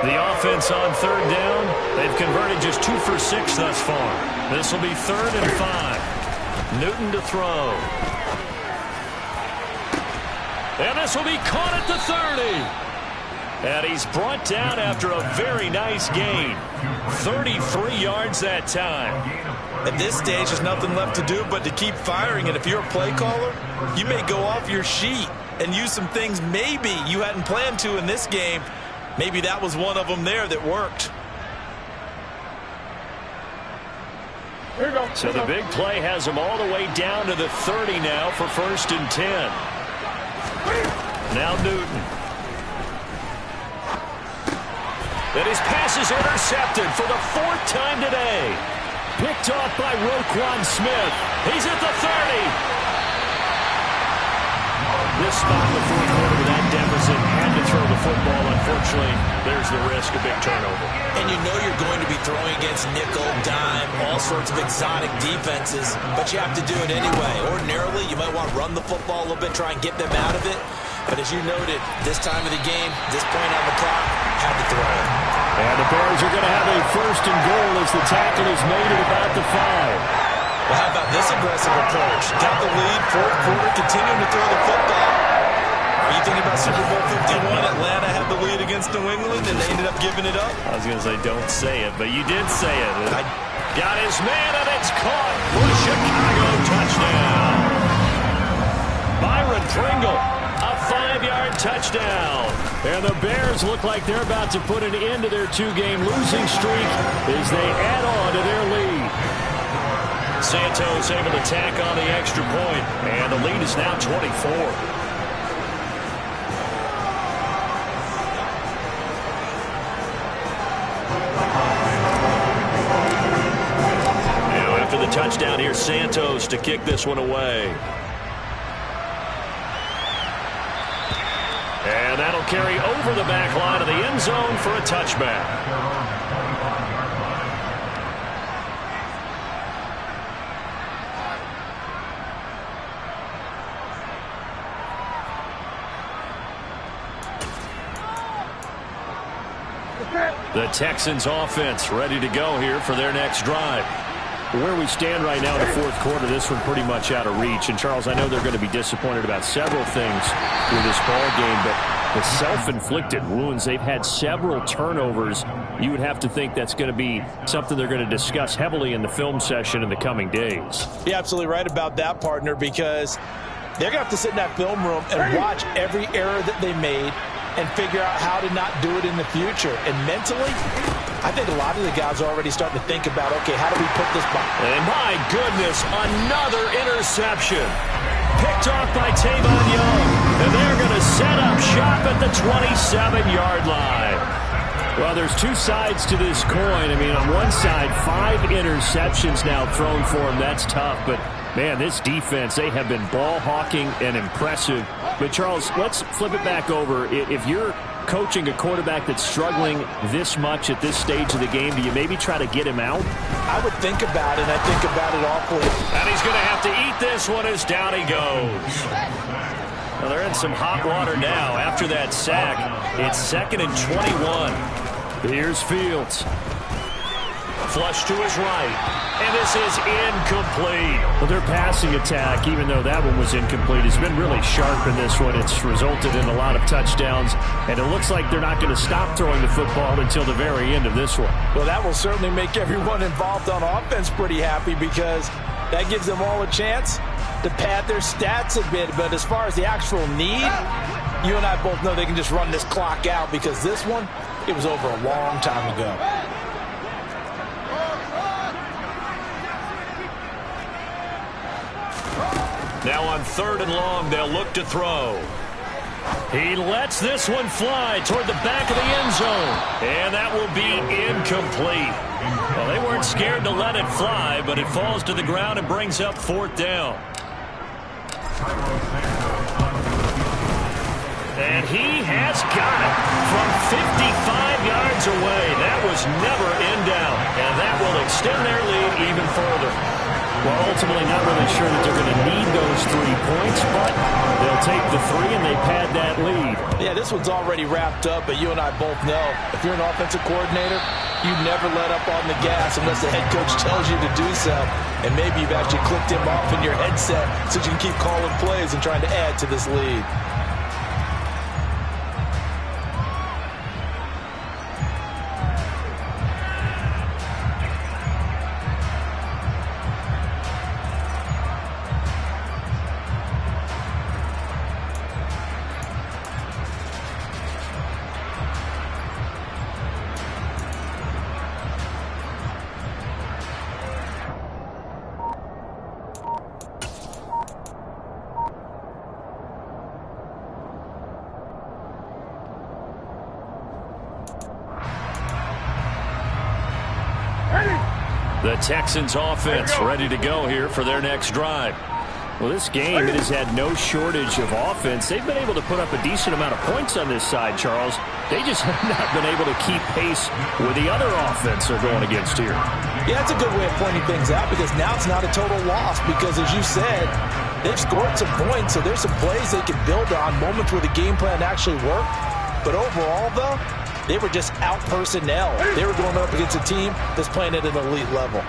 The offense on third down. They've converted just 2 for 6 thus far. This will be third and 5. Newton to throw. And this will be caught at the 30. And he's brought down after a very nice gain. 33 yards that time. At this stage, there's nothing left to do but to keep firing. And if you're a play caller, you may go off your sheet and use some things maybe you hadn't planned to in this game. Maybe that was one of them there that worked. So the big play has him all the way down to the 30 now for first and 10. Now Newton. And his pass is intercepted for the 4th time today. Picked off by Roquan Smith. He's at the 30. This spot in the fourth quarter with that deficit, had to throw the football. Unfortunately, there's the risk of big turnover. And you know you're going to be throwing against nickel, dime, all sorts of exotic defenses, but you have to do it anyway. Ordinarily, you might want to run the football a little bit, try and get them out of it. But as you noted, this time of the game, this point on the clock, had to throw it. And the Bears are going to have a first and goal as the tackle is made at about the 5. Well, how about this aggressive approach? Got the lead, fourth quarter, continuing to throw the football. Are you thinking about Super Bowl 51? Atlanta had the lead against New England, and they ended up giving it up? I was going to say, don't say it, but you did say it. Got his man, and it's caught for Chicago touchdown. Byron Pringle, a 5-yard touchdown. And the Bears look like they're about to put an end to their 2-game losing streak as they add on to their lead. Santos able to tack on the extra point, and the lead is now 24. Now after the touchdown, here's Santos to kick this one away. And that'll carry over the back line of the end zone for a touchback. The Texans offense ready to go here for their next drive. Where we stand right now in the fourth quarter, this one pretty much out of reach. And, Charles, I know they're going to be disappointed about several things with this ball game, but the self-inflicted wounds, they've had several turnovers. You would have to think that's going to be something they're going to discuss heavily in the film session in the coming days. You're absolutely right about that, partner, because they're going to have to sit in that film room and watch every error that they made and figure out how to not do it in the future. And mentally, I think a lot of the guys are already starting to think about, okay, how do we put this by? And my goodness, another interception. Picked off by Tavon Young. And they're going to set up shop at the 27-yard line. Well, there's two sides to this coin. I mean, on one side, 5 interceptions now thrown for him. That's tough. But, man, this defense, they have been ball hawking and impressive. But, Charles, let's flip it back over. If you're coaching a quarterback that's struggling this much at this stage of the game, do you maybe try to get him out? I would think about it. I think about it awfully. And he's going to have to eat this one as down he goes. Well, they're in some hot water now after that sack. It's 2nd and 21. Here's Fields. Flush to his right. And this is incomplete. Well, their passing attack, even though that one was incomplete, has been really sharp in this one. It's resulted in a lot of touchdowns, and it looks like they're not going to stop throwing the football until the very end of this one. Well, that will certainly make everyone involved on offense pretty happy because that gives them all a chance to pad their stats a bit. But as far as the actual need, you and I both know they can just run this clock out because this one, it was over a long time ago. Now on 3rd and long, they'll look to throw. He lets this one fly toward the back of the end zone. And that will be incomplete. Well, they weren't scared to let it fly, but it falls to the ground and brings up 4th down. And he has got it from 55 yards away. That was never in doubt. And that will extend their lead even further. Well, ultimately not really sure that they're going to need those 3 points, but they'll take the 3 and they pad that lead. Yeah, this one's already wrapped up, but you and I both know if you're an offensive coordinator, you never let up on the gas unless the head coach tells you to do so. And maybe you've actually clicked him off in your headset so you can keep calling plays and trying to add to this lead. The Texans offense ready to go here for their next drive. Well, this game, it has had no shortage of offense. They've been able to put up a decent amount of points on this side, Charles. They just have not been able to keep pace with the other offense they're going against here. Yeah, that's a good way of pointing things out because now it's not a total loss because, as you said, they've scored some points, so there's some plays they can build on, moments where the game plan actually worked. But overall, though, they were just out personnel. They were going up against a team that's playing at an elite level.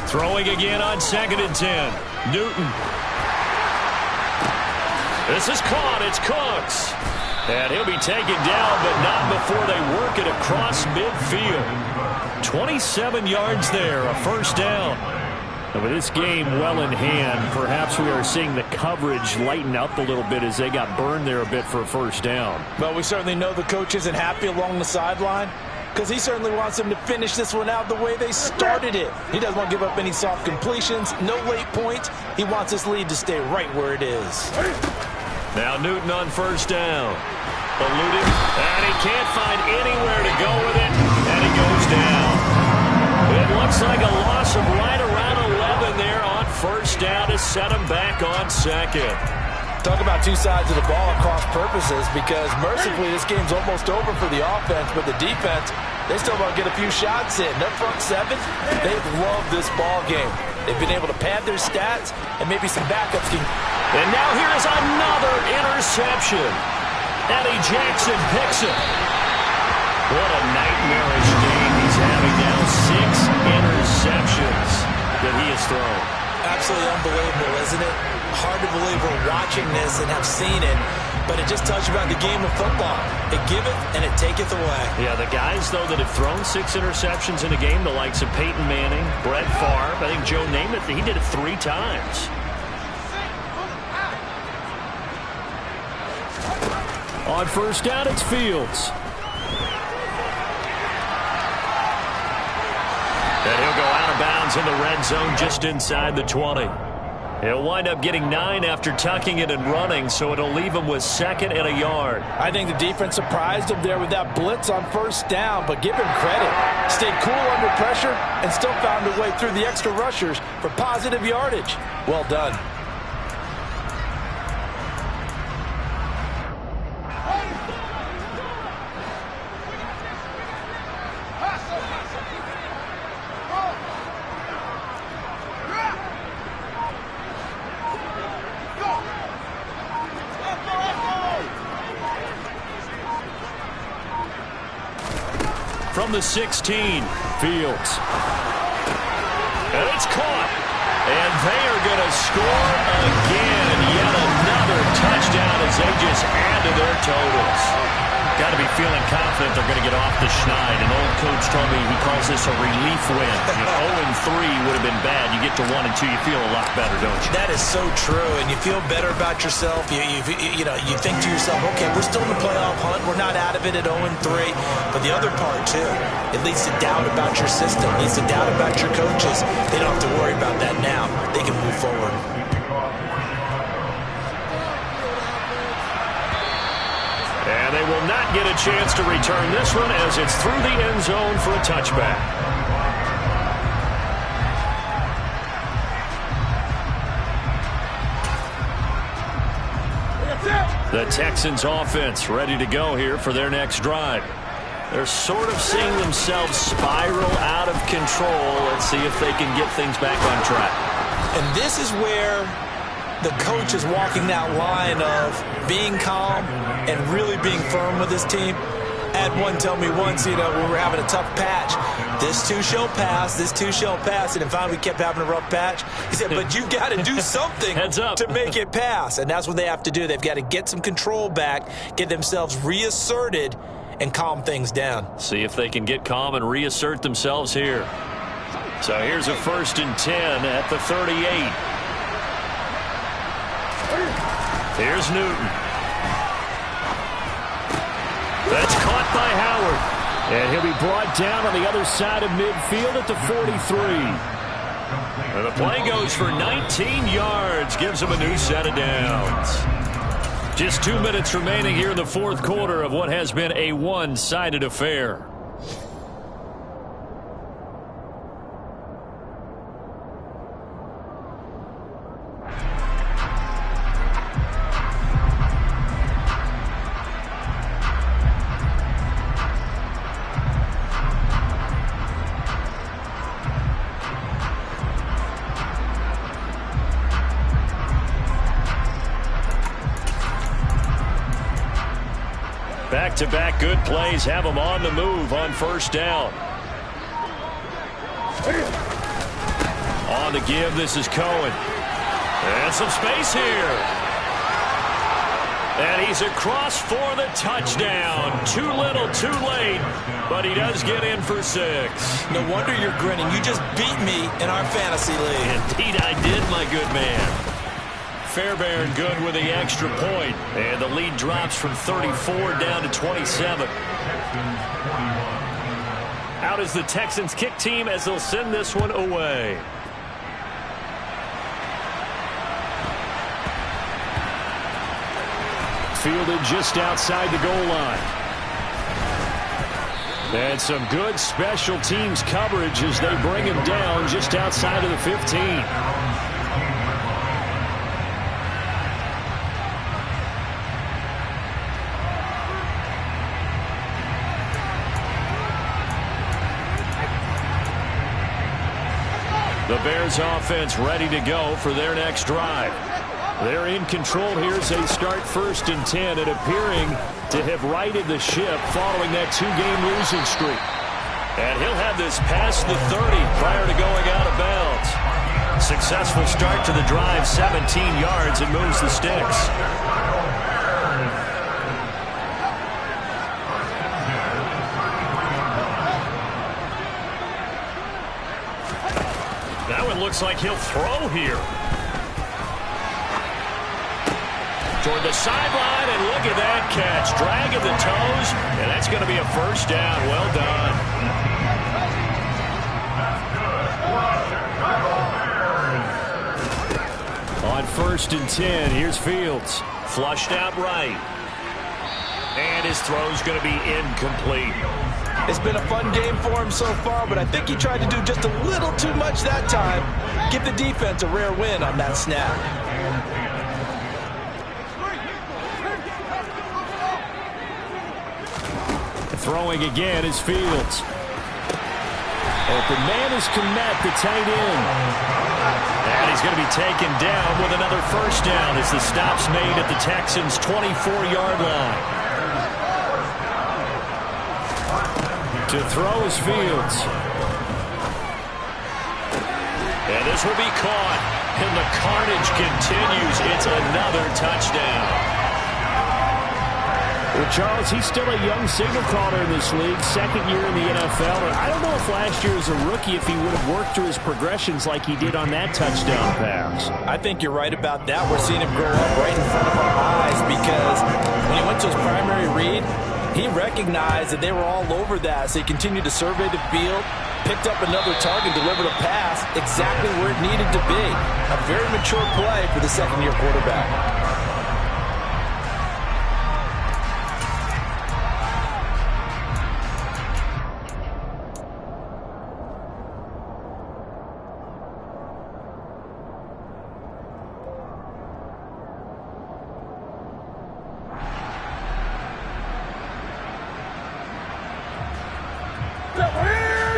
Throwing again on 2nd and 10. Newton. This is caught. It's Cooks. And he'll be taken down, but not before they work it across midfield. 27 yards there, a 1st down. And with this game well in hand, perhaps we are seeing the coverage lighten up a little bit as they got burned there a bit for a 1st down. Well, we certainly know the coach isn't happy along the sideline because he certainly wants them to finish this one out the way they started it. He doesn't want to give up any soft completions, no late points. He wants this lead to stay right where it is. Now Newton on 1st down. Eluding, and he can't find anywhere to go with it, and he goes down. It looks like a loss of right around 11 there on 1st down to set him back on 2nd. Talk about two sides of the ball at cross purposes because mercifully this game's almost over for the offense, but the defense, they still want to get a few shots in. Their front 7, they've loved this ball game. They've been able to pad their stats, and maybe some backups can. And now here is another interception. Eddie Jackson picks it. What a nightmarish game he's having now. 6 interceptions that he has thrown. Absolutely unbelievable, isn't it? Hard to believe we're watching this and have seen it, but it just tells you about the game of football. It giveth and it taketh away. Yeah, the guys, though, that have thrown 6 interceptions in a game, the likes of Peyton Manning, Brett Favre, I think Joe Namath, he did it 3 times. On 1st down, it's Fields. And he'll go out of bounds in the red zone just inside the 20. He'll wind up getting 9 after tucking it and running, so it'll leave him with 2nd and a yard. I think the defense surprised him there with that blitz on 1st down, but give him credit. Stayed cool under pressure and still found a way through the extra rushers for positive yardage. Well done. from the 16. Fields. And it's caught. And they are going to score again. Yet another touchdown as they just add to their totals. Got to be feeling confident they're going to get off the schneid. An old coach told me he calls this a relief win. 0-3 would have been bad. You get to 1-2, you feel a lot better, don't you? That is so true, and you feel better about yourself. You think to yourself, okay, we're still in the playoff hunt. We're not out of it at 0-3. But the other part, too, it leads to doubt about your system. It leads to doubt about your coaches. They don't have to worry about that now. They can move forward. And they will not get a chance to return this one as it's through the end zone for a touchback. The Texans offense ready to go here for their next drive. They're sort of seeing themselves spiral out of control. Let's see if they can get things back on track. And this is where the coach is walking that line of being calm and really being firm with his team. I had one tell me once, when we were having a tough patch, this too shall pass, this too shall pass. And finally we kept having a rough patch. He said, but you got to do something to make it pass. And that's what they have to do. They've got to get some control back, get themselves reasserted, and calm things down. See if they can get calm and reassert themselves here. So here's a 1st and 10 at the 38. Here's Newton. That's caught by Howard. And he'll be brought down on the other side of midfield at the 43. And the play goes for 19 yards. Gives him a new set of downs. Just 2 minutes remaining here in the fourth quarter of what has been a one-sided affair. Back-to-back good plays have them on the move on 1st down. On the give, this is Cohen. And some space here. And he's across for the touchdown. Too little, too late, but he does get in for 6. No wonder you're grinning. You just beat me in our fantasy league. Indeed I did, my good man. Fairbairn good with the extra point. And the lead drops from 34 down to 27. Out is the Texans kick team as they'll send this one away. Fielded just outside the goal line. And some good special teams coverage as they bring him down just outside of the 15. The Bears offense ready to go for their next drive. They're in control here as they start 1st and 10 and appearing to have righted the ship following that 2-game losing streak. And he'll have this past the 30 prior to going out of bounds. Successful start to the drive, 17 yards, and moves the sticks. That one looks like he'll throw here. Toward the sideline, and look at that catch. Dragging the toes, and that's going to be a 1st down. Well done. On 1st and 10, here's Fields. Flushed out right. And his throw's going to be incomplete. It's been a fun game for him so far, but I think he tried to do just a little too much that time. Give the defense a rare win on that snap. Throwing again is Fields. Open man is Kmet, the tight end. And he's going to be taken down with another 1st down as the stop's made at the Texans' 24-yard line. To throw is Fields. And this will be caught. And the carnage continues. It's another touchdown. Well, Charles, he's still a young signal caller in this league, second year in the NFL. And I don't know if last year as a rookie, if he would have worked through his progressions like he did on that touchdown pass. I think you're right about that. We're seeing him grow up right in front of our eyes because when he went to his primary read, he recognized that they were all over that. So he continued to survey the field, picked up another target, delivered a pass exactly where it needed to be. A very mature play for the second-year quarterback.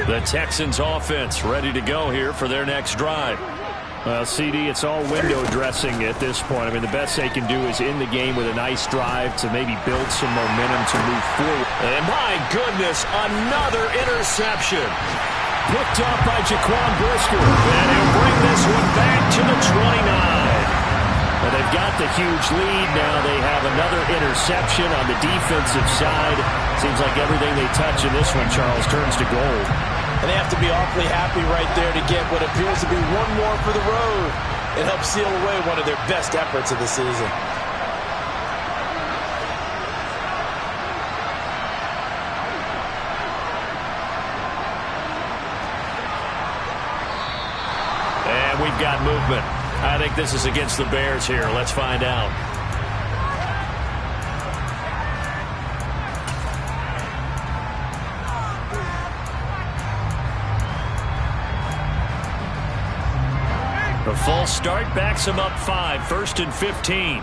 The Texans offense ready to go here for their next drive. Well, CD, it's all window dressing at this point. I mean, the best they can do is end the game with a nice drive to maybe build some momentum to move forward. And my goodness, another interception. Picked up by Jaquan Brisker. And he'll bring this one back to the 29. Well, they've got the huge lead now. They have another interception on the defensive side. Seems like everything they touch in this one, Charles, turns to gold. And they have to be awfully happy right there to get what appears to be one more for the road. It helps seal away one of their best efforts of the season. And we've got movement. I think this is against the Bears here. Let's find out. A full start backs him up 5, 1st and 15.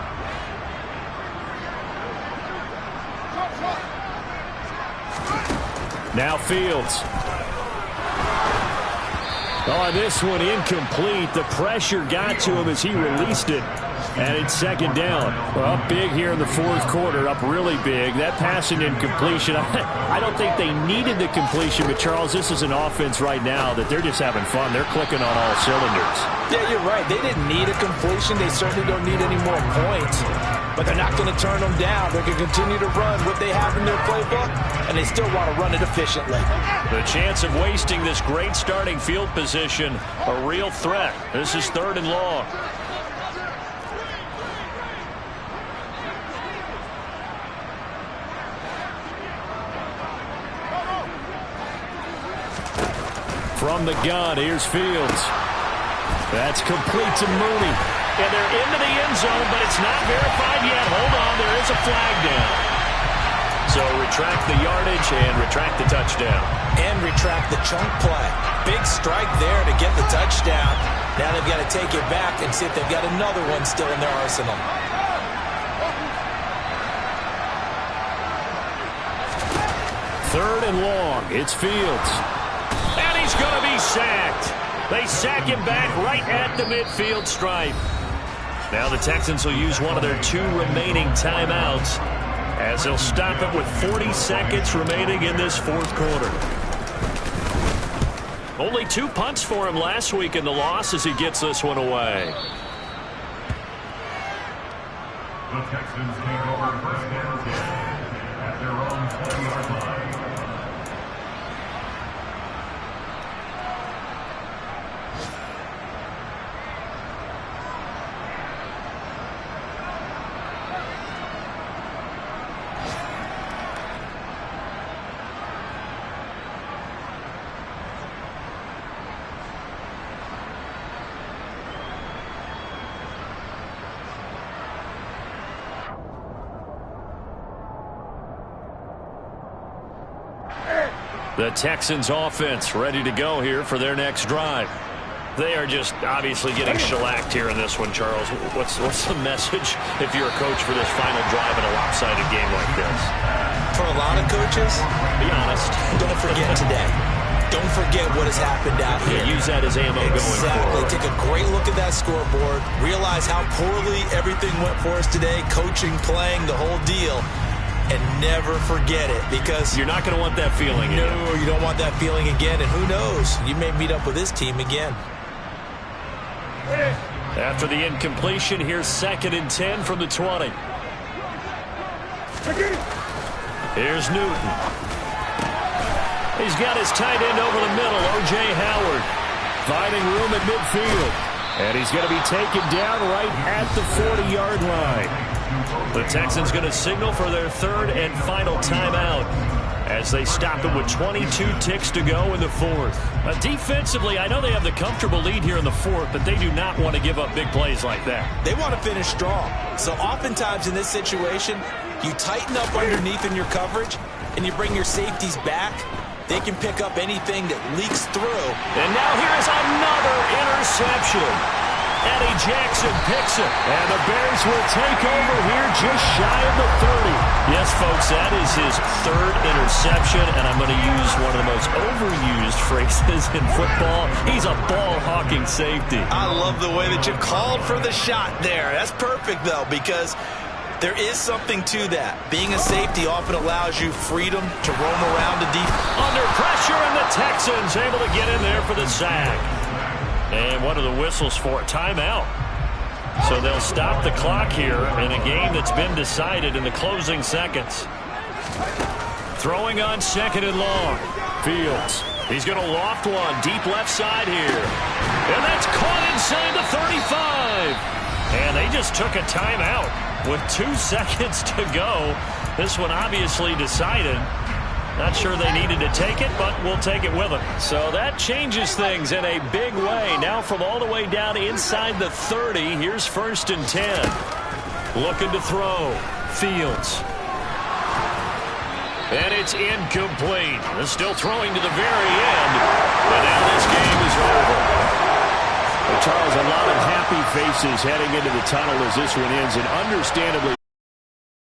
Now Fields. Oh, this one incomplete. The pressure got to him as he released it. And it's second down. Well, up big here in the fourth quarter, up really big. That passing incompletion, I don't think they needed the completion, but Charles, this is an offense right now that they're just having fun. They're clicking on all cylinders. Yeah, you're right. They didn't need a completion. They certainly don't need any more points. But they're not going to turn them down. They're going to continue to run what they have in their playbook, and they still want to run it efficiently. The chance of wasting this great starting field position, a real threat. This is 3rd and long. From the gun, here's Fields. That's complete to Mooney. And they're into the end zone, but it's not verified yet. Hold on, there is a flag down. So retract the yardage and retract the touchdown. And retract the chunk play. Big strike there to get the touchdown. Now they've got to take it back and see if they've got another one still in their arsenal. Third and long. It's Fields. And he's going to be sacked. They sack him back right at the midfield stripe. Now the Texans will use one of their 2 remaining timeouts as they'll stop it with 40 seconds remaining in this fourth quarter. Only 2 punts for him last week in the loss as he gets this one away. The Texans take over first down at their own 20-yard line. The Texans offense ready to go here for their next drive. They are just obviously getting shellacked here in this one, Charles. What's the message if you're a coach for this final drive in a lopsided game like this? For a lot of coaches, be honest. Don't forget today. Don't forget what has happened out here. Use that as ammo going forward. Take a great look at that scoreboard. Realize how poorly everything went for us today. Coaching, playing, the whole deal. and never forget it, because you're not going to want that feeling again. No, you don't want that feeling again, and who knows, you may meet up with this team again. After the incompletion, here's 2nd and 10 from the 20. Here's Newton. He's got his tight end over the middle, O.J. Howard, finding room at midfield. And he's going to be taken down right at the 40-yard line. The Texans going to signal for their 3rd and final timeout as they stop it with 22 ticks to go in the 4th. Defensively, I know they have the comfortable lead here in the 4th, but they do not want to give up big plays like that. They want to finish strong. So oftentimes in this situation, you tighten up underneath in your coverage, and you bring your safeties back. They can pick up anything that leaks through. And now here's another interception. Eddie Jackson picks it. And the Bears will take over here just shy of the 30. Yes, folks, that is his 3rd interception. And I'm going to use one of the most overused phrases in football. He's a ball-hawking safety. I love the way that you called for the shot there. That's perfect, though, because there is something to that. Being a safety often allows you freedom to roam around the deep. Under pressure, and the Texans able to get in there for the sack. And what are the whistles for? Timeout. So they'll stop the clock here in a game that's been decided in the closing seconds. Throwing on 2nd and long. Fields. He's going to loft one deep left side here. And that's caught inside the 35. And they just took a timeout with 2 seconds to go. This one obviously decided. Not sure they needed to take it, but we'll take it with them. So that changes things in a big way. Now from all the way down inside the 30, here's 1st and 10. Looking to throw. Fields. And it's incomplete. They're still throwing to the very end. But now this game is over. Well, Charles, a lot of happy faces heading into the tunnel as this one ends, and understandably